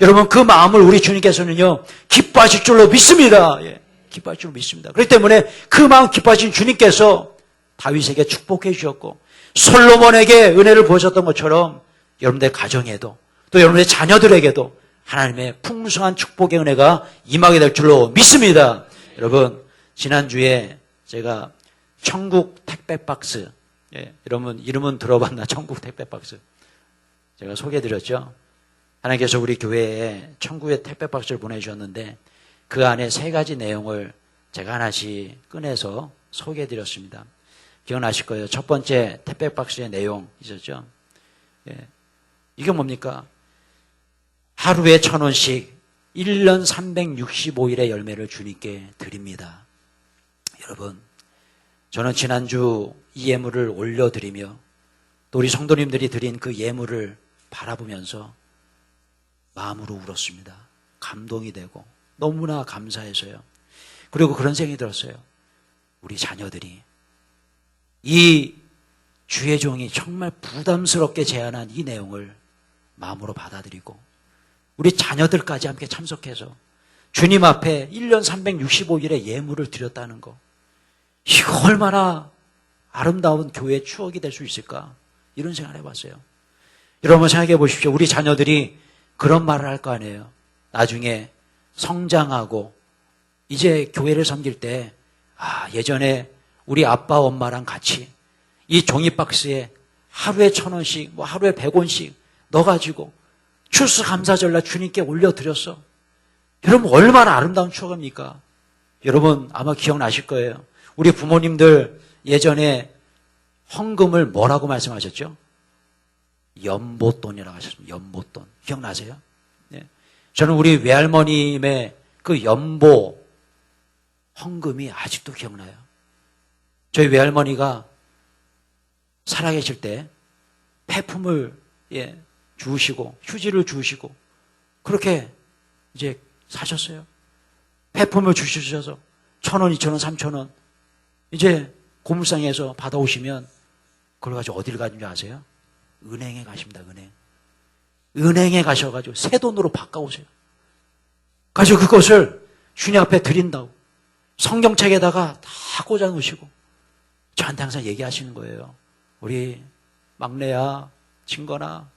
여러분, 그 마음을 우리 주님께서는요, 기뻐하실 줄로 믿습니다. 예, 기뻐하실 줄로 믿습니다. 그렇기 때문에 그 마음 기뻐하신 주님께서 다윗에게 축복해 주셨고, 솔로몬에게 은혜를 보셨던 것처럼 여러분들 가정에도 또 여러분의 자녀들에게도 하나님의 풍성한 축복의 은혜가 임하게 될 줄로 믿습니다. 여러분, 지난주에 제가 천국 택배 박스, 예, 여러분 이름은 들어봤나? 천국 택배 박스. 제가 소개해드렸죠. 하나님께서 우리 교회에 천국의 택배 박스를 보내주셨는데 그 안에 3가지 내용을 제가 하나씩 꺼내서 소개해드렸습니다. 기억나실 거예요. 첫 번째 택배 박스의 내용 있었죠. 예. 이게 뭡니까? 하루에 1,000원씩 1년 365일의 열매를 주님께 드립니다. 여러분, 저는 지난주 이 예물을 올려드리며 또 우리 성도님들이 드린 그 예물을 바라보면서 마음으로 울었습니다. 감동이 되고 너무나 감사해서요. 그리고 그런 생각이 들었어요. 우리 자녀들이 이 주의 종이 정말 부담스럽게 제안한 이 내용을 마음으로 받아들이고 우리 자녀들까지 함께 참석해서 주님 앞에 1년 365일의 예물을 드렸다는 거, 이거 얼마나 아름다운 교회의 추억이 될 수 있을까, 이런 생각을 해봤어요. 여러분 생각해 보십시오. 우리 자녀들이 그런 말을 할 거 아니에요. 나중에 성장하고 이제 교회를 섬길 때 예전에 우리 아빠 엄마랑 같이 이 종이박스에 하루에 1,000원씩 뭐 하루에 100원씩 넣어가지고 추수감사절날 주님께 올려드렸어. 여러분 얼마나 아름다운 추억입니까? 여러분 아마 기억나실 거예요. 우리 부모님들 예전에 헌금을 뭐라고 말씀하셨죠? 연보돈이라고 하셨습니다. 연보돈. 기억나세요? 네. 저는 우리 외할머님의 그 연보 헌금이 아직도 기억나요. 저희 외할머니가 살아계실 때 폐품을 주우시고 휴지를 주우시고 그렇게 이제 사셨어요. 폐품을 주셔서 1,000원, 2,000원, 3,000원 이제 고물상에서 받아오시면 그걸 가지고 어디를 가는 줄 아세요? 은행에 가십니다. 은행에 가셔가지고 새 돈으로 바꿔오세요. 가지고 그것을 주님 앞에 드린다고 성경책에다가 다 꽂아 놓으시고 저한테 항상 얘기하시는 거예요. 우리 막내야, 친거나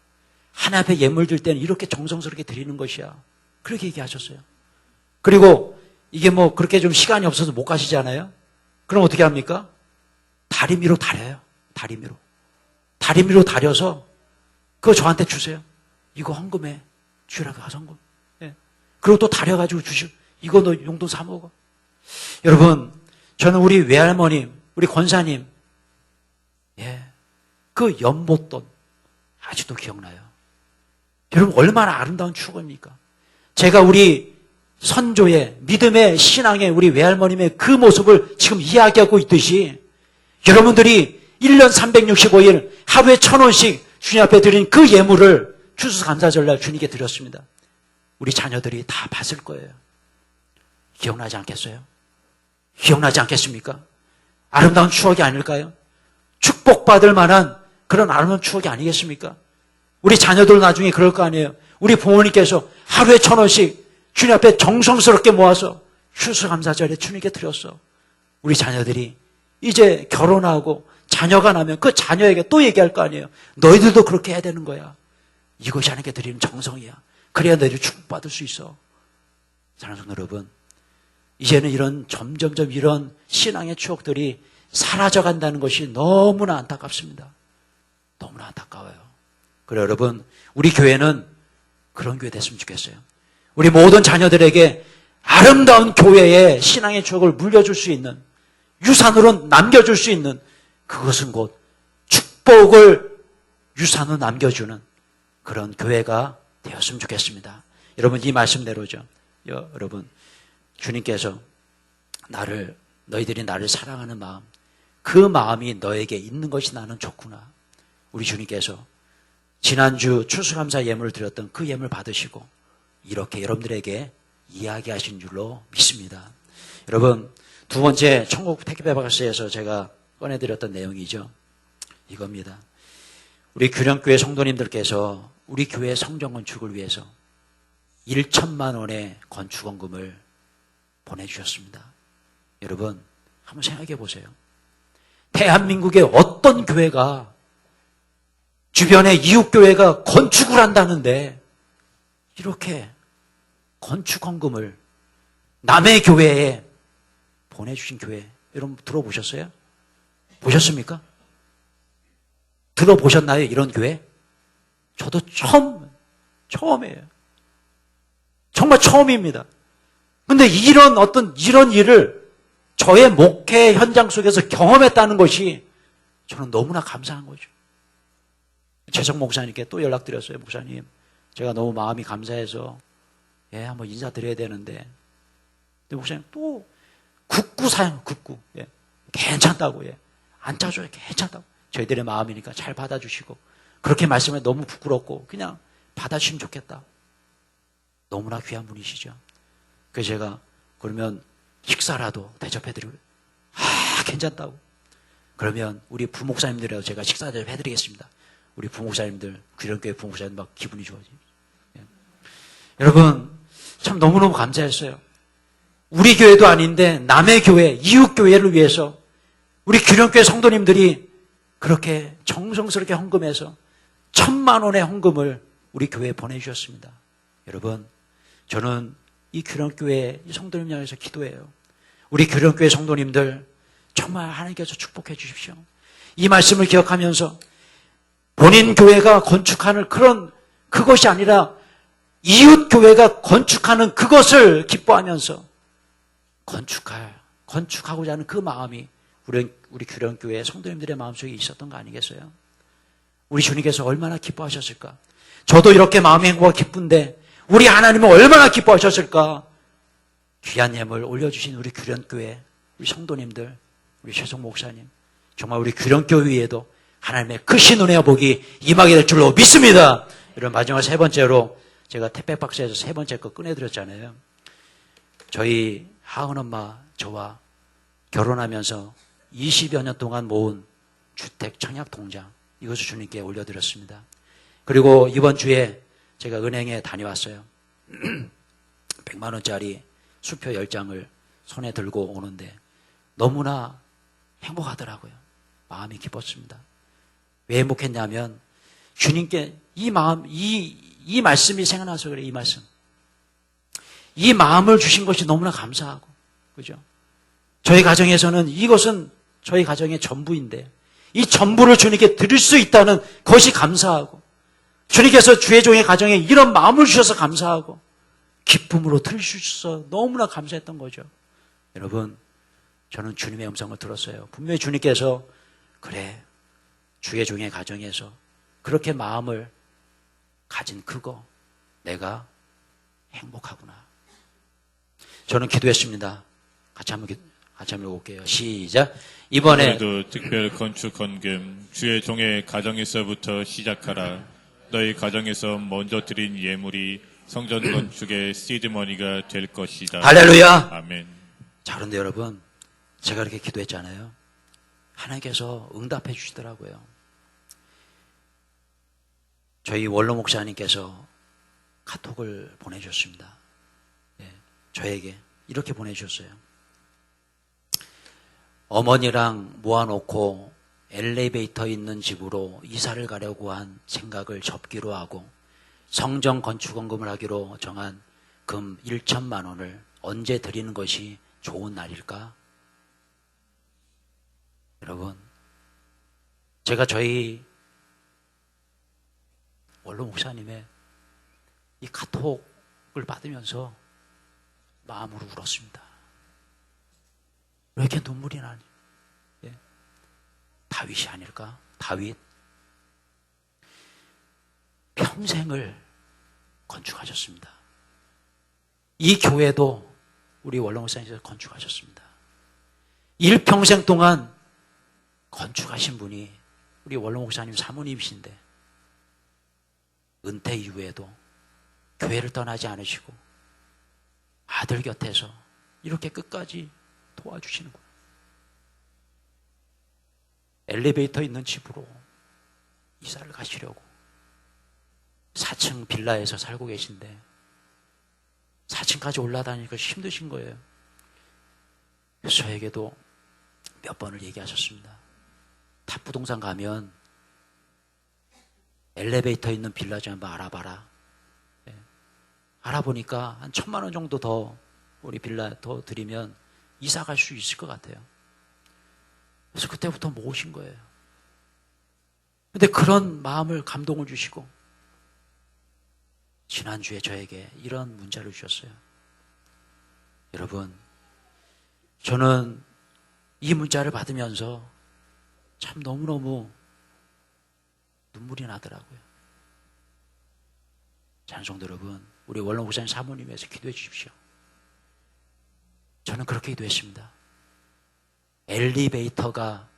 하나님 앞에 예물 들 때는 이렇게 정성스럽게 드리는 것이야. 그렇게 얘기하셨어요. 그리고 이게 뭐 그렇게 좀 시간이 없어서 못 가시잖아요. 그럼 어떻게 합니까? 다리미로 다려요. 다리미로 다려서 그거 저한테 주세요. 이거 헌금해. 주라고 가서 헌금. 예. 그리고 또 다려가지고 주시고 이거 너 용돈 사 먹어. 여러분, 저는 우리 외할머님, 우리 권사님, 그 연보돈 아직도 기억나요. 여러분 얼마나 아름다운 추억입니까? 제가 우리 선조의 믿음의 신앙의 우리 외할머님의 그 모습을 지금 이야기하고 있듯이 여러분들이 1년 365일 하루에 1,000원씩 주님 앞에 드린 그 예물을 추수감사절날 주님께 드렸습니다. 우리 자녀들이 다 봤을 거예요. 기억나지 않겠어요? 기억나지 않겠습니까? 아름다운 추억이 아닐까요? 축복받을 만한 그런 아름다운 추억이 아니겠습니까? 우리 자녀들 나중에 그럴 거 아니에요. 우리 부모님께서 하루에 1,000원씩 주님 앞에 정성스럽게 모아서 추수감사절에 주님께 드렸어. 우리 자녀들이 이제 결혼하고 자녀가 나면 그 자녀에게 또 얘기할 거 아니에요. 너희들도 그렇게 해야 되는 거야. 이것이 하나님께 드리는 정성이야. 그래야 너희들 축복받을 수 있어. 사랑하는 성도 여러분, 이제는 점점점 이런 신앙의 추억들이 사라져 간다는 것이 너무나 안타깝습니다. 너무나 안타까워요. 그래 여러분, 우리 교회는 그런 교회 됐으면 좋겠어요. 우리 모든 자녀들에게 아름다운 교회의 신앙의 추억을 물려줄 수 있는, 유산으로 남겨줄 수 있는, 그것은 곧 축복을 유산으로 남겨주는 그런 교회가 되었으면 좋겠습니다. 여러분, 이 말씀대로죠. 여러분, 주님께서 너희들이 나를 사랑하는 마음, 그 마음이 너에게 있는 것이 나는 좋구나. 우리 주님께서 지난주 추수감사 예물을 드렸던 그 예물 받으시고 이렇게 여러분들에게 이야기하신 줄로 믿습니다. 여러분, 두 번째 천국 택배박스에서 제가 꺼내드렸던 내용이죠. 이겁니다. 우리 규령교회 성도님들께서 우리 교회 성전 건축을 위해서 1천만 원의 건축원금을 보내주셨습니다. 여러분, 한번 생각해 보세요. 대한민국의 어떤 교회가 주변에 이웃교회가 건축을 한다는데 이렇게 건축헌금을 남의 교회에 보내주신 교회 여러분 들어보셨어요? 보셨습니까? 들어보셨나요? 이런 교회? 저도 처음이에요. 정말 처음입니다. 근데 이런 일을 저의 목회 현장 속에서 경험했다는 것이 저는 너무나 감사한 거죠. 최성 목사님께 또 연락드렸어요. 목사님, 제가 너무 마음이 감사해서 한번 인사드려야 되는데, 근데 목사님 또 국구 사양, 국구 괜찮다고 안 짜줘요. 괜찮다고. 저희들의 마음이니까 잘 받아주시고 그렇게 말씀해 너무 부끄럽고 그냥 받아주시면 좋겠다. 너무나 귀한 분이시죠. 그래서 제가 그러면 식사라도 대접해드리고 괜찮다고. 그러면 우리 부목사님들하고 제가 식사 대접해드리겠습니다. 우리 부목사님들, 규령교회 부목사님들 막 기분이 좋아지죠. 여러분, 참 너무너무 감사했어요. 우리 교회도 아닌데 남의 교회, 이웃 교회를 위해서 우리 규령교회 성도님들이 그렇게 정성스럽게 헌금해서 1,000만 원의 헌금을 우리 교회에 보내주셨습니다. 여러분, 저는 이 규령교회 성도님 향해서 기도해요. 우리 규령교회 성도님들 정말 하나님께서 축복해 주십시오. 이 말씀을 기억하면서 본인 교회가 건축하는 그것이 아니라 이웃 교회가 건축하는 그것을 기뻐하면서 건축하고자 하는 그 마음이 우리 규령교회 성도님들의 마음속에 있었던 거 아니겠어요? 우리 주님께서 얼마나 기뻐하셨을까? 저도 이렇게 마음의 행복과 기쁜데 우리 하나님은 얼마나 기뻐하셨을까? 귀한 예물 올려주신 우리 규령교회 우리 성도님들, 우리 최성 목사님, 정말 우리 규령교회에도 하나님의 크신 은혜와 복이 임하게 될 줄로 믿습니다. 이런 마지막 세 번째로 제가 택배박스에서 세 번째 거 꺼내드렸잖아요. 저희 하은 엄마 저와 결혼하면서 20여 년 동안 모은 주택 청약 통장, 이것을 주님께 올려드렸습니다. 그리고 이번 주에 제가 은행에 다녀왔어요. 100만 원짜리 수표 10장을 손에 들고 오는데 너무나 행복하더라고요. 마음이 기뻤습니다. 왜 행복했냐면 주님께 이 말씀이 생각나서 그래요. 이 말씀. 이 마음을 주신 것이 너무나 감사하고, 그죠? 저희 가정에서는 이것은 저희 가정의 전부인데 이 전부를 주님께 드릴 수 있다는 것이 감사하고, 주님께서 주의 종의 가정에 이런 마음을 주셔서 감사하고 기쁨으로 드릴 수 있어서 너무나 감사했던 거죠. 여러분, 저는 주님의 음성을 들었어요. 분명히 주님께서 그래, 주의 종의 가정에서 그렇게 마음을 가진 그거 내가 행복하구나. 저는 기도했습니다. 같이 한번 읽어볼게요. 시작. 이번에 오늘도 특별 건축 헌금 주의 종의 가정에서부터 시작하라. 너희 가정에서 먼저 드린 예물이 성전 건축의 시드머니가 될 것이다. 할렐루야. 아멘. 자, 그런데 여러분, 제가 이렇게 기도했잖아요. 하나님께서 응답해 주시더라고요. 저희 원로 목사님께서 카톡을 보내주셨습니다. 예, 저에게 이렇게 보내주셨어요. 어머니랑 모아놓고 엘리베이터 있는 집으로 이사를 가려고 한 생각을 접기로 하고 성전 건축원금을 하기로 정한 금 1천만 원을 언제 드리는 것이 좋은 날일까? 여러분, 제가 저희 원로 목사님의 이 카톡을 받으면서 마음으로 울었습니다. 왜 이렇게 눈물이 나니? 예? 다윗이 아닐까? 다윗 평생을 건축하셨습니다. 이 교회도 우리 원로 목사님께서 건축하셨습니다. 일평생 동안 건축하신 분이 우리 원로 목사님 사모님이신데 은퇴 이후에도 교회를 떠나지 않으시고 아들 곁에서 이렇게 끝까지 도와주시는구나. 엘리베이터 있는 집으로 이사를 가시려고 4층 빌라에서 살고 계신데 4층까지 올라다니니까 힘드신 거예요. 그래서 저에게도 몇 번을 얘기하셨습니다. 탑부동산 가면 엘리베이터 있는 빌라 좀 한번 알아봐라. 예. 알아보니까 한 1,000만 원 정도 더 우리 빌라 더 드리면 이사 갈 수 있을 것 같아요. 그래서 그때부터 모으신 거예요. 근데 그런 마음을 감동을 주시고 지난주에 저에게 이런 문자를 주셨어요. 여러분, 저는 이 문자를 받으면서 참 너무너무 눈물이 나더라고요. 찬송도 여러분, 우리 원로 목사님 사모님에서 기도해 주십시오. 저는 그렇게 기도했습니다. 엘리베이터가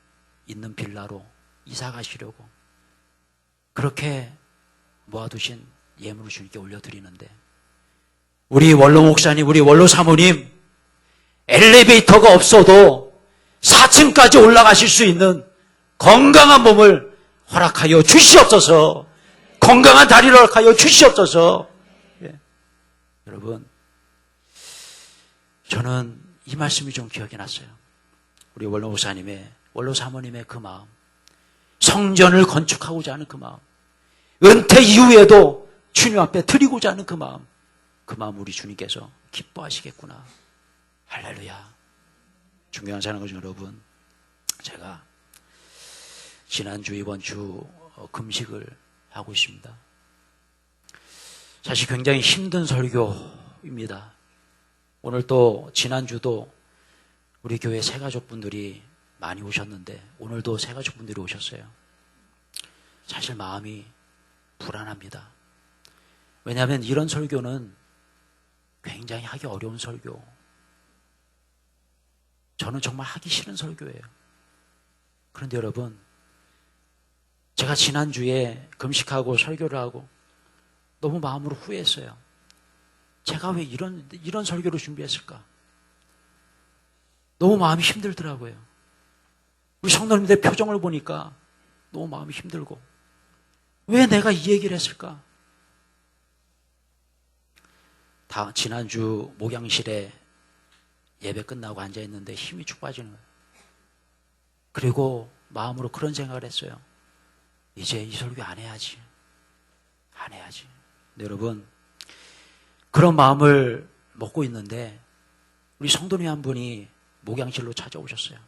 있는 빌라로 이사 가시려고 그렇게 모아두신 예물을 주님께 올려드리는데 우리 원로 목사님, 우리 원로 사모님 엘리베이터가 없어도 4층까지 올라가실 수 있는 건강한 몸을 허락하여 주시옵소서. 건강한 다리를 허락하여 주시옵소서. 예. 여러분, 저는 이 말씀이 좀 기억이 났어요. 우리 원로 목사님의, 원로 사모님의 그 마음, 성전을 건축하고자 하는 그 마음, 은퇴 이후에도 주님 앞에 드리고자 하는 그 마음 우리 주님께서 기뻐하시겠구나. 할렐루야. 중요한 사는 거죠, 여러분. 제가 지난주, 이번 주 금식을 하고 있습니다. 사실 굉장히 힘든 설교입니다. 오늘 또 지난주도 우리 교회 새가족분들이 많이 오셨는데 오늘도 새가족분들이 오셨어요. 사실 마음이 불안합니다. 왜냐하면 이런 설교는 굉장히 하기 어려운 설교. 저는 정말 하기 싫은 설교예요. 그런데 여러분, 제가 지난주에 금식하고 설교를 하고 너무 마음으로 후회했어요. 제가 왜 이런 설교를 준비했을까? 너무 마음이 힘들더라고요. 우리 성도님들 표정을 보니까 너무 마음이 힘들고 왜 내가 이 얘기를 했을까? 지난주 목양실에 예배 끝나고 앉아있는데 힘이 축 빠지는 거예요. 그리고 마음으로 그런 생각을 했어요. 이제 이 설교 안 해야지. 근데 여러분, 그런 마음을 먹고 있는데 우리 성도님 한 분이 목양실로 찾아오셨어요.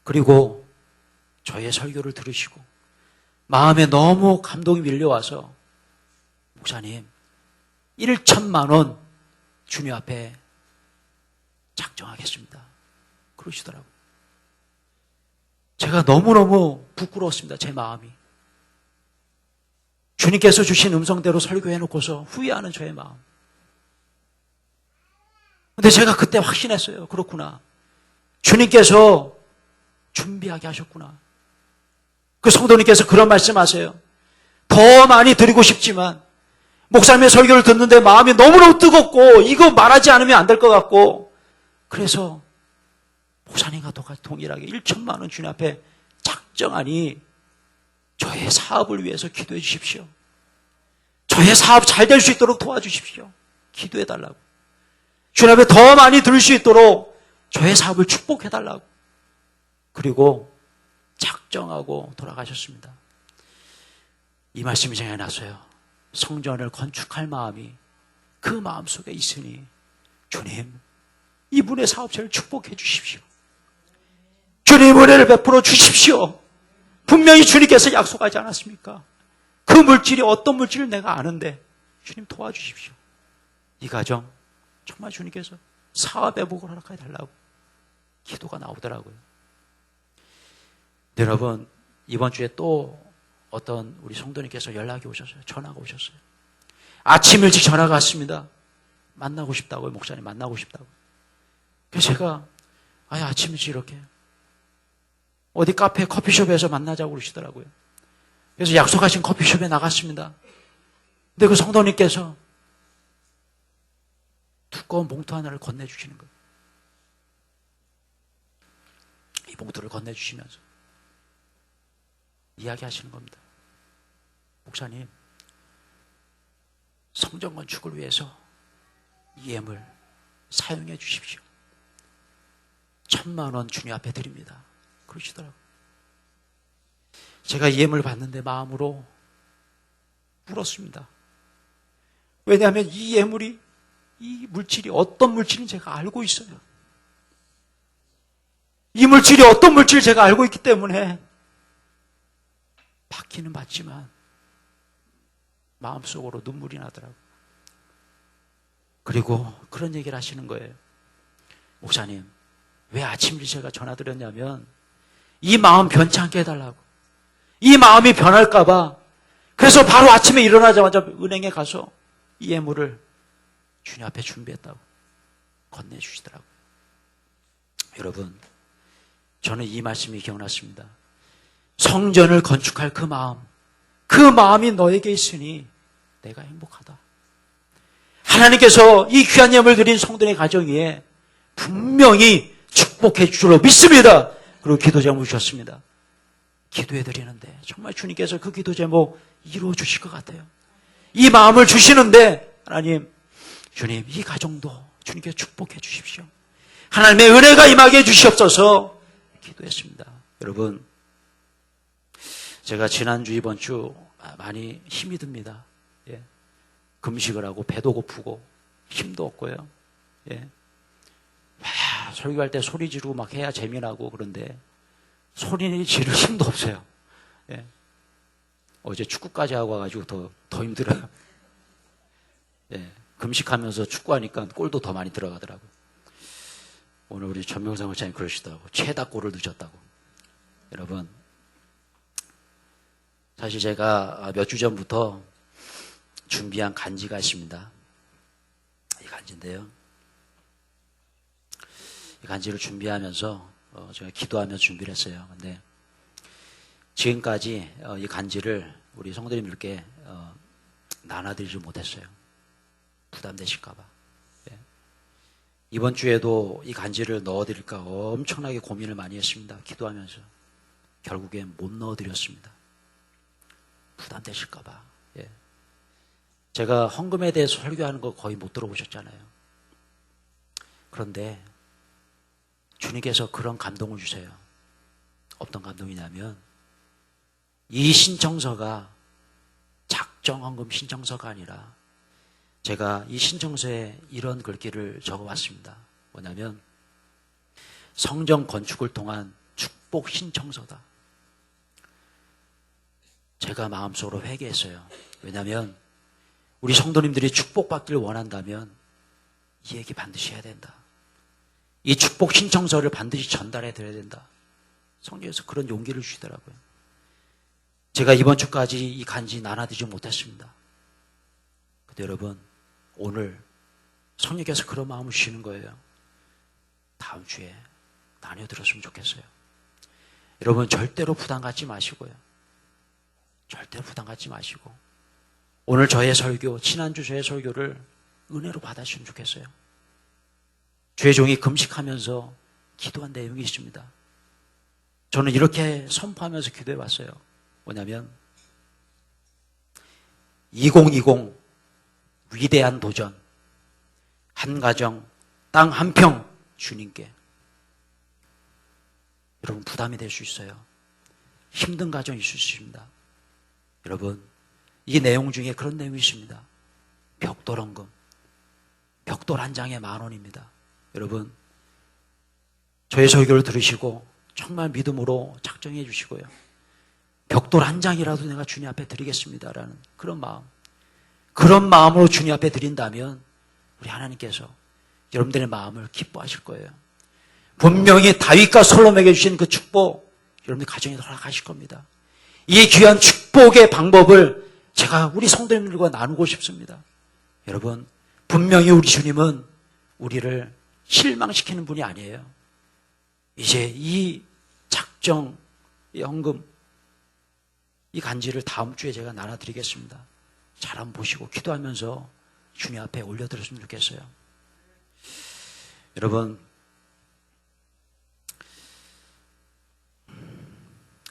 그리고 저의 설교를 들으시고 마음에 너무 감동이 밀려와서 목사님 1,000만 원 주님 앞에 작정하겠습니다. 그러시더라고요. 제가 너무너무 부끄러웠습니다. 제 마음이. 주님께서 주신 음성대로 설교해놓고서 후회하는 저의 마음. 근데 제가 그때 확신했어요. 그렇구나. 주님께서 준비하게 하셨구나. 그 성도님께서 그런 말씀하세요. 더 많이 드리고 싶지만 목사님의 설교를 듣는데 마음이 너무너무 뜨겁고 이거 말하지 않으면 안 될 것 같고 그래서 목사님과 동일하게 1,000만 원 주님 앞에 작정하니 저의 사업을 위해서 기도해 주십시오. 저의 사업 잘 될 수 있도록 도와주십시오. 기도해달라고. 주님 앞에 더 많이 들을 수 있도록 저의 사업을 축복해달라고. 그리고 작정하고 돌아가셨습니다. 이 말씀이 생각났어요. 성전을 건축할 마음이 그 마음속에 있으니 주님, 이분의 사업체를 축복해 주십시오. 주님 은혜를 베풀어 주십시오. 분명히 주님께서 약속하지 않았습니까? 그 물질이 어떤 물질을 내가 아는데 주님 도와주십시오. 이 가정 정말 주님께서 사업 회복을 허락해 달라고 기도가 나오더라고요. 여러분, 이번 주에 또 어떤 우리 성도님께서 연락이 오셨어요. 전화가 오셨어요. 아침 일찍 전화가 왔습니다. 만나고 싶다고요. 목사님 만나고 싶다고. 그래서 제가 아침 일찍 이렇게 어디 카페 커피숍에서 만나자고 그러시더라고요. 그래서 약속하신 커피숍에 나갔습니다. 근데 그 성도님께서 두꺼운 봉투 하나를 건네주시는 거예요. 이 봉투를 건네주시면서 이야기하시는 겁니다. 목사님, 성전 건축을 위해서 이 예물 사용해 주십시오. 1,000만 원 주님 앞에 드립니다. 그러시더라고요. 제가 이 예물을 받는데 마음으로 울었습니다. 왜냐하면 이 예물이, 이 물질이 어떤 물질인지 제가 알고 있어요. 이 물질이 어떤 물질을 제가 알고 있기 때문에 받기는 받지만 마음속으로 눈물이 나더라고요. 그리고 그런 얘기를 하시는 거예요. 목사님, 왜 아침에 제가 전화드렸냐면 이 마음 변치 않게 해달라고. 이 마음이 변할까봐. 그래서 바로 아침에 일어나자마자 은행에 가서 이 예물을 주님 앞에 준비했다고 건네주시더라고요. 여러분, 저는 이 말씀이 기억났습니다. 성전을 건축할 그 마음이 너에게 있으니 내가 행복하다. 하나님께서 이 귀한 예물을 드린 성도의 가정 위에 분명히 축복해 주실로 믿습니다. 그리고 기도 제목 주셨습니다. 기도해 드리는데 정말 주님께서 그 기도 제목 이루어 주실 것 같아요. 이 마음을 주시는데 하나님, 주님 이 가정도 주님께 축복해 주십시오. 하나님의 은혜가 임하게 해주시옵소서 기도했습니다. 여러분, 제가 지난주 이번 주 많이 힘이 듭니다. 예. 금식을 하고 배도 고프고 힘도 없고요. 예. 설교할 때 소리 지르고 막 해야 재미나고 그런데 소리 지를 힘도 없어요. 예. 어제 축구까지 하고 와가지고 더 힘들어요. 예. 금식하면서 축구하니까 골도 더 많이 들어가더라고요. 오늘 우리 전명상 목사님 그러시더라고. 최다 골을 넣으셨다고. 여러분, 사실 제가 몇 주 전부터 준비한 간지가 있습니다. 이 간지인데요. 이 간지를 준비하면서 제가 기도하며 준비를 했어요. 근데 지금까지 이 간지를 우리 성도님들께 나눠드리지 못했어요. 부담되실까봐. 예. 이번 주에도 이 간지를 넣어드릴까 엄청나게 고민을 많이 했습니다. 기도하면서. 결국엔 못 넣어드렸습니다. 부담되실까봐. 예. 제가 헌금에 대해서 설교하는 거 거의 못 들어보셨잖아요. 그런데 주님께서 그런 감동을 주세요. 어떤 감동이냐면 이 신청서가 작정 헌금 신청서가 아니라 제가 이 신청서에 이런 글귀를 적어왔습니다. 뭐냐면 성전 건축을 통한 축복 신청서다. 제가 마음속으로 회개했어요. 왜냐하면 우리 성도님들이 축복받기를 원한다면 이 얘기 반드시 해야 된다. 이 축복 신청서를 반드시 전달해 드려야 된다. 성경에서 그런 용기를 주시더라고요. 제가 이번 주까지 이 간지 나눠드리지 못했습니다. 근데 여러분, 오늘 성령께서 그런 마음을 주시는 거예요. 다음 주에 나눠드렸으면 좋겠어요. 여러분, 절대로 부담 갖지 마시고요. 절대로 부담 갖지 마시고 오늘 저의 설교, 지난주 저의 설교를 은혜로 받아주시면 좋겠어요. 주의 종이 금식하면서 기도한 내용이 있습니다. 저는 이렇게 선포하면서 기도해 왔어요. 뭐냐면 2020 위대한 도전, 한 가정, 땅 한 평 주님께. 여러분 부담이 될 수 있어요. 힘든 가정이 있을 수 있습니다. 여러분 이 내용 중에 그런 내용이 있습니다. 벽돌 헌금, 벽돌 한 장에 10,000원입니다. 여러분 저의 설교를 들으시고 정말 믿음으로 작정해 주시고요. 벽돌 한 장이라도 내가 주님 앞에 드리겠습니다라는 그런 마음, 그런 마음으로 주님 앞에 드린다면 우리 하나님께서 여러분들의 마음을 기뻐하실 거예요. 분명히 다윗과 솔로몬에게 주신 그 축복 여러분들 가정에 허락하실 겁니다. 이 귀한 축복의 방법을 제가 우리 성도님들과 나누고 싶습니다. 여러분 분명히 우리 주님은 우리를 실망시키는 분이 아니에요. 이제 이 작정, 이 헌금, 이 간지를 다음 주에 제가 나눠드리겠습니다. 잘 한번 보시고 기도하면서 주님 앞에 올려드렸으면 좋겠어요. 여러분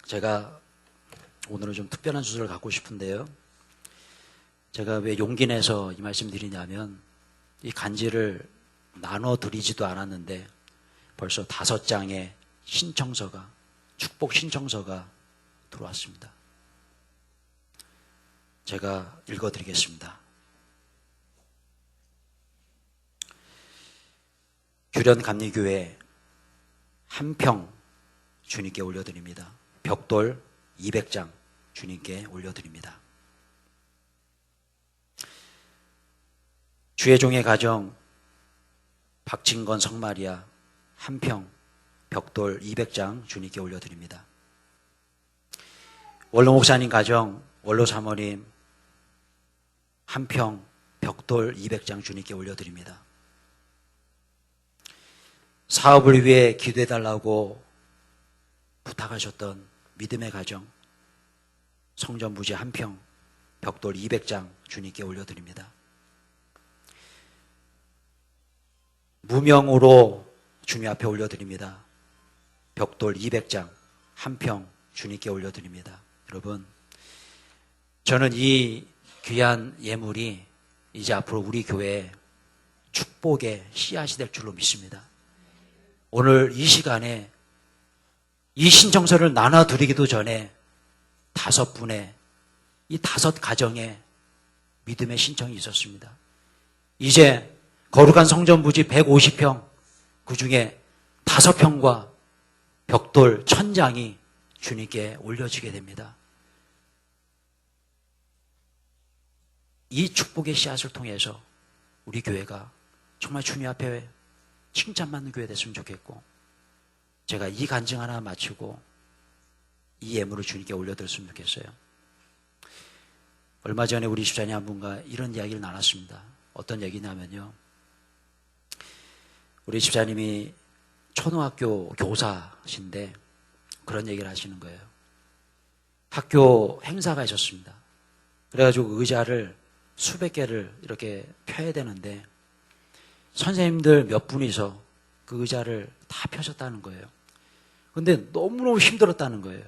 제가 오늘은 좀 특별한 주제를 갖고 싶은데요. 제가 왜 용기 내서 이 말씀 드리냐면 이 간지를 나눠드리지도 않았는데 벌써 5장의 신청서가, 축복 신청서가 들어왔습니다. 제가 읽어드리겠습니다. 규련 감리교회 한 평 주님께 올려드립니다. 벽돌 200장 주님께 올려드립니다. 주의 종의 가정 박진건 성마리아 한 평 벽돌 200장 주님께 올려드립니다. 원로 목사님 가정 원로 사모님 한 평 벽돌 200장 주님께 올려드립니다. 사업을 위해 기도해달라고 부탁하셨던 믿음의 가정 성전부지 한 평 벽돌 200장 주님께 올려드립니다. 무명으로 주님 앞에 올려드립니다. 벽돌 200장 한 평 주님께 올려드립니다. 여러분 저는 이 귀한 예물이 이제 앞으로 우리 교회에 축복의 씨앗이 될 줄로 믿습니다. 오늘 이 시간에 이 신청서를 나눠드리기도 전에 5분의 이 5가정의 믿음의 신청이 있었습니다. 이제 거룩한 성전 부지 150평 그 중에 5평과 벽돌 1000장이 주님께 올려지게 됩니다. 이 축복의 씨앗을 통해서 우리 교회가 정말 주님 앞에 칭찬받는 교회 됐으면 좋겠고 제가 이 간증 하나 마치고 이 예물을 주님께 올려드렸으면 좋겠어요. 얼마 전에 우리 집사님 한 분과 이런 이야기를 나눴습니다. 어떤 얘기냐면요. 우리 집사님이 초등학교 교사신데 그런 얘기를 하시는 거예요. 학교 행사가 있었습니다. 그래가지고 의자를 수백 개를 이렇게 펴야 되는데 선생님들 몇 분이서 그 의자를 다 펴셨다는 거예요. 근데 너무너무 힘들었다는 거예요.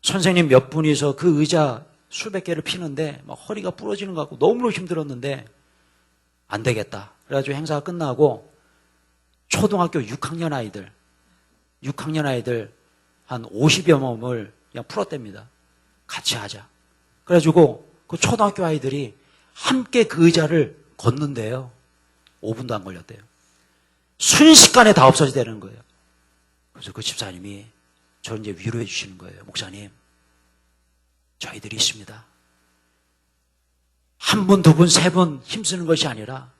선생님 몇 분이서 그 의자 수백 개를 피는데 막 허리가 부러지는 것 같고 너무너무 힘들었는데 안 되겠다. 그래가지고 행사가 끝나고 초등학교 6학년 아이들 한 50여 몸을 그냥 풀었답니다. 같이 하자. 그래가지고 그 초등학교 아이들이 함께 그 의자를 걷는데요. 5분도 안 걸렸대요. 순식간에 다 없어지되는 거예요. 그래서 그 집사님이 저를 이제 위로해 주시는 거예요. 목사님, 저희들이 있습니다. 한 분, 두 분, 세 분 힘쓰는 것이 아니라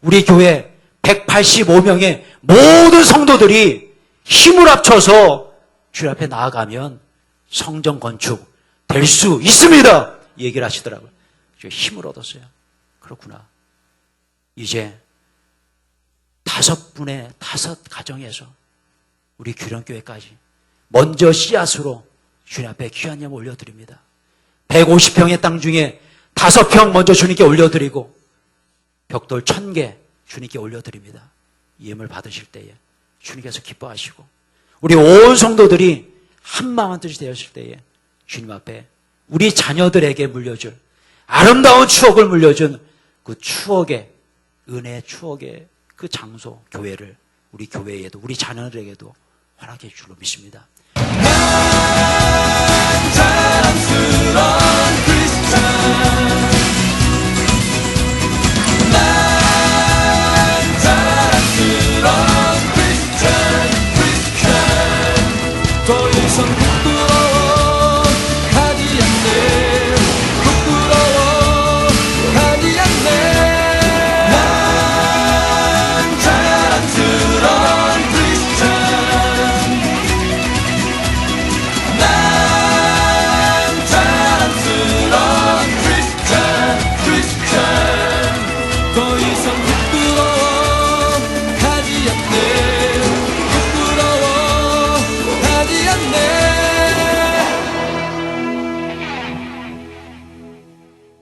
우리 교회 185명의 모든 성도들이 힘을 합쳐서 주님 앞에 나아가면 성전 건축 될 수 있습니다. 이 얘기를 하시더라고요. 저 힘을 얻었어요. 그렇구나. 이제 5분의 5가정에서 우리 규련교회까지 먼저 씨앗으로 주님 앞에 귀한 예물 올려드립니다. 150평의 땅 중에 5평 먼저 주님께 올려드리고 벽돌 1000개 주님께 올려드립니다. 이 예물 받으실 때에 주님께서 기뻐하시고 우리 온 성도들이 한마음 뜻이 되었을 때에 주님 앞에 우리 자녀들에게 물려줄 아름다운 추억을 물려준 그 추억의 은혜의 추억의 그 장소 교회를 우리 교회에도 우리 자녀들에게도 허락해 줄로 믿습니다.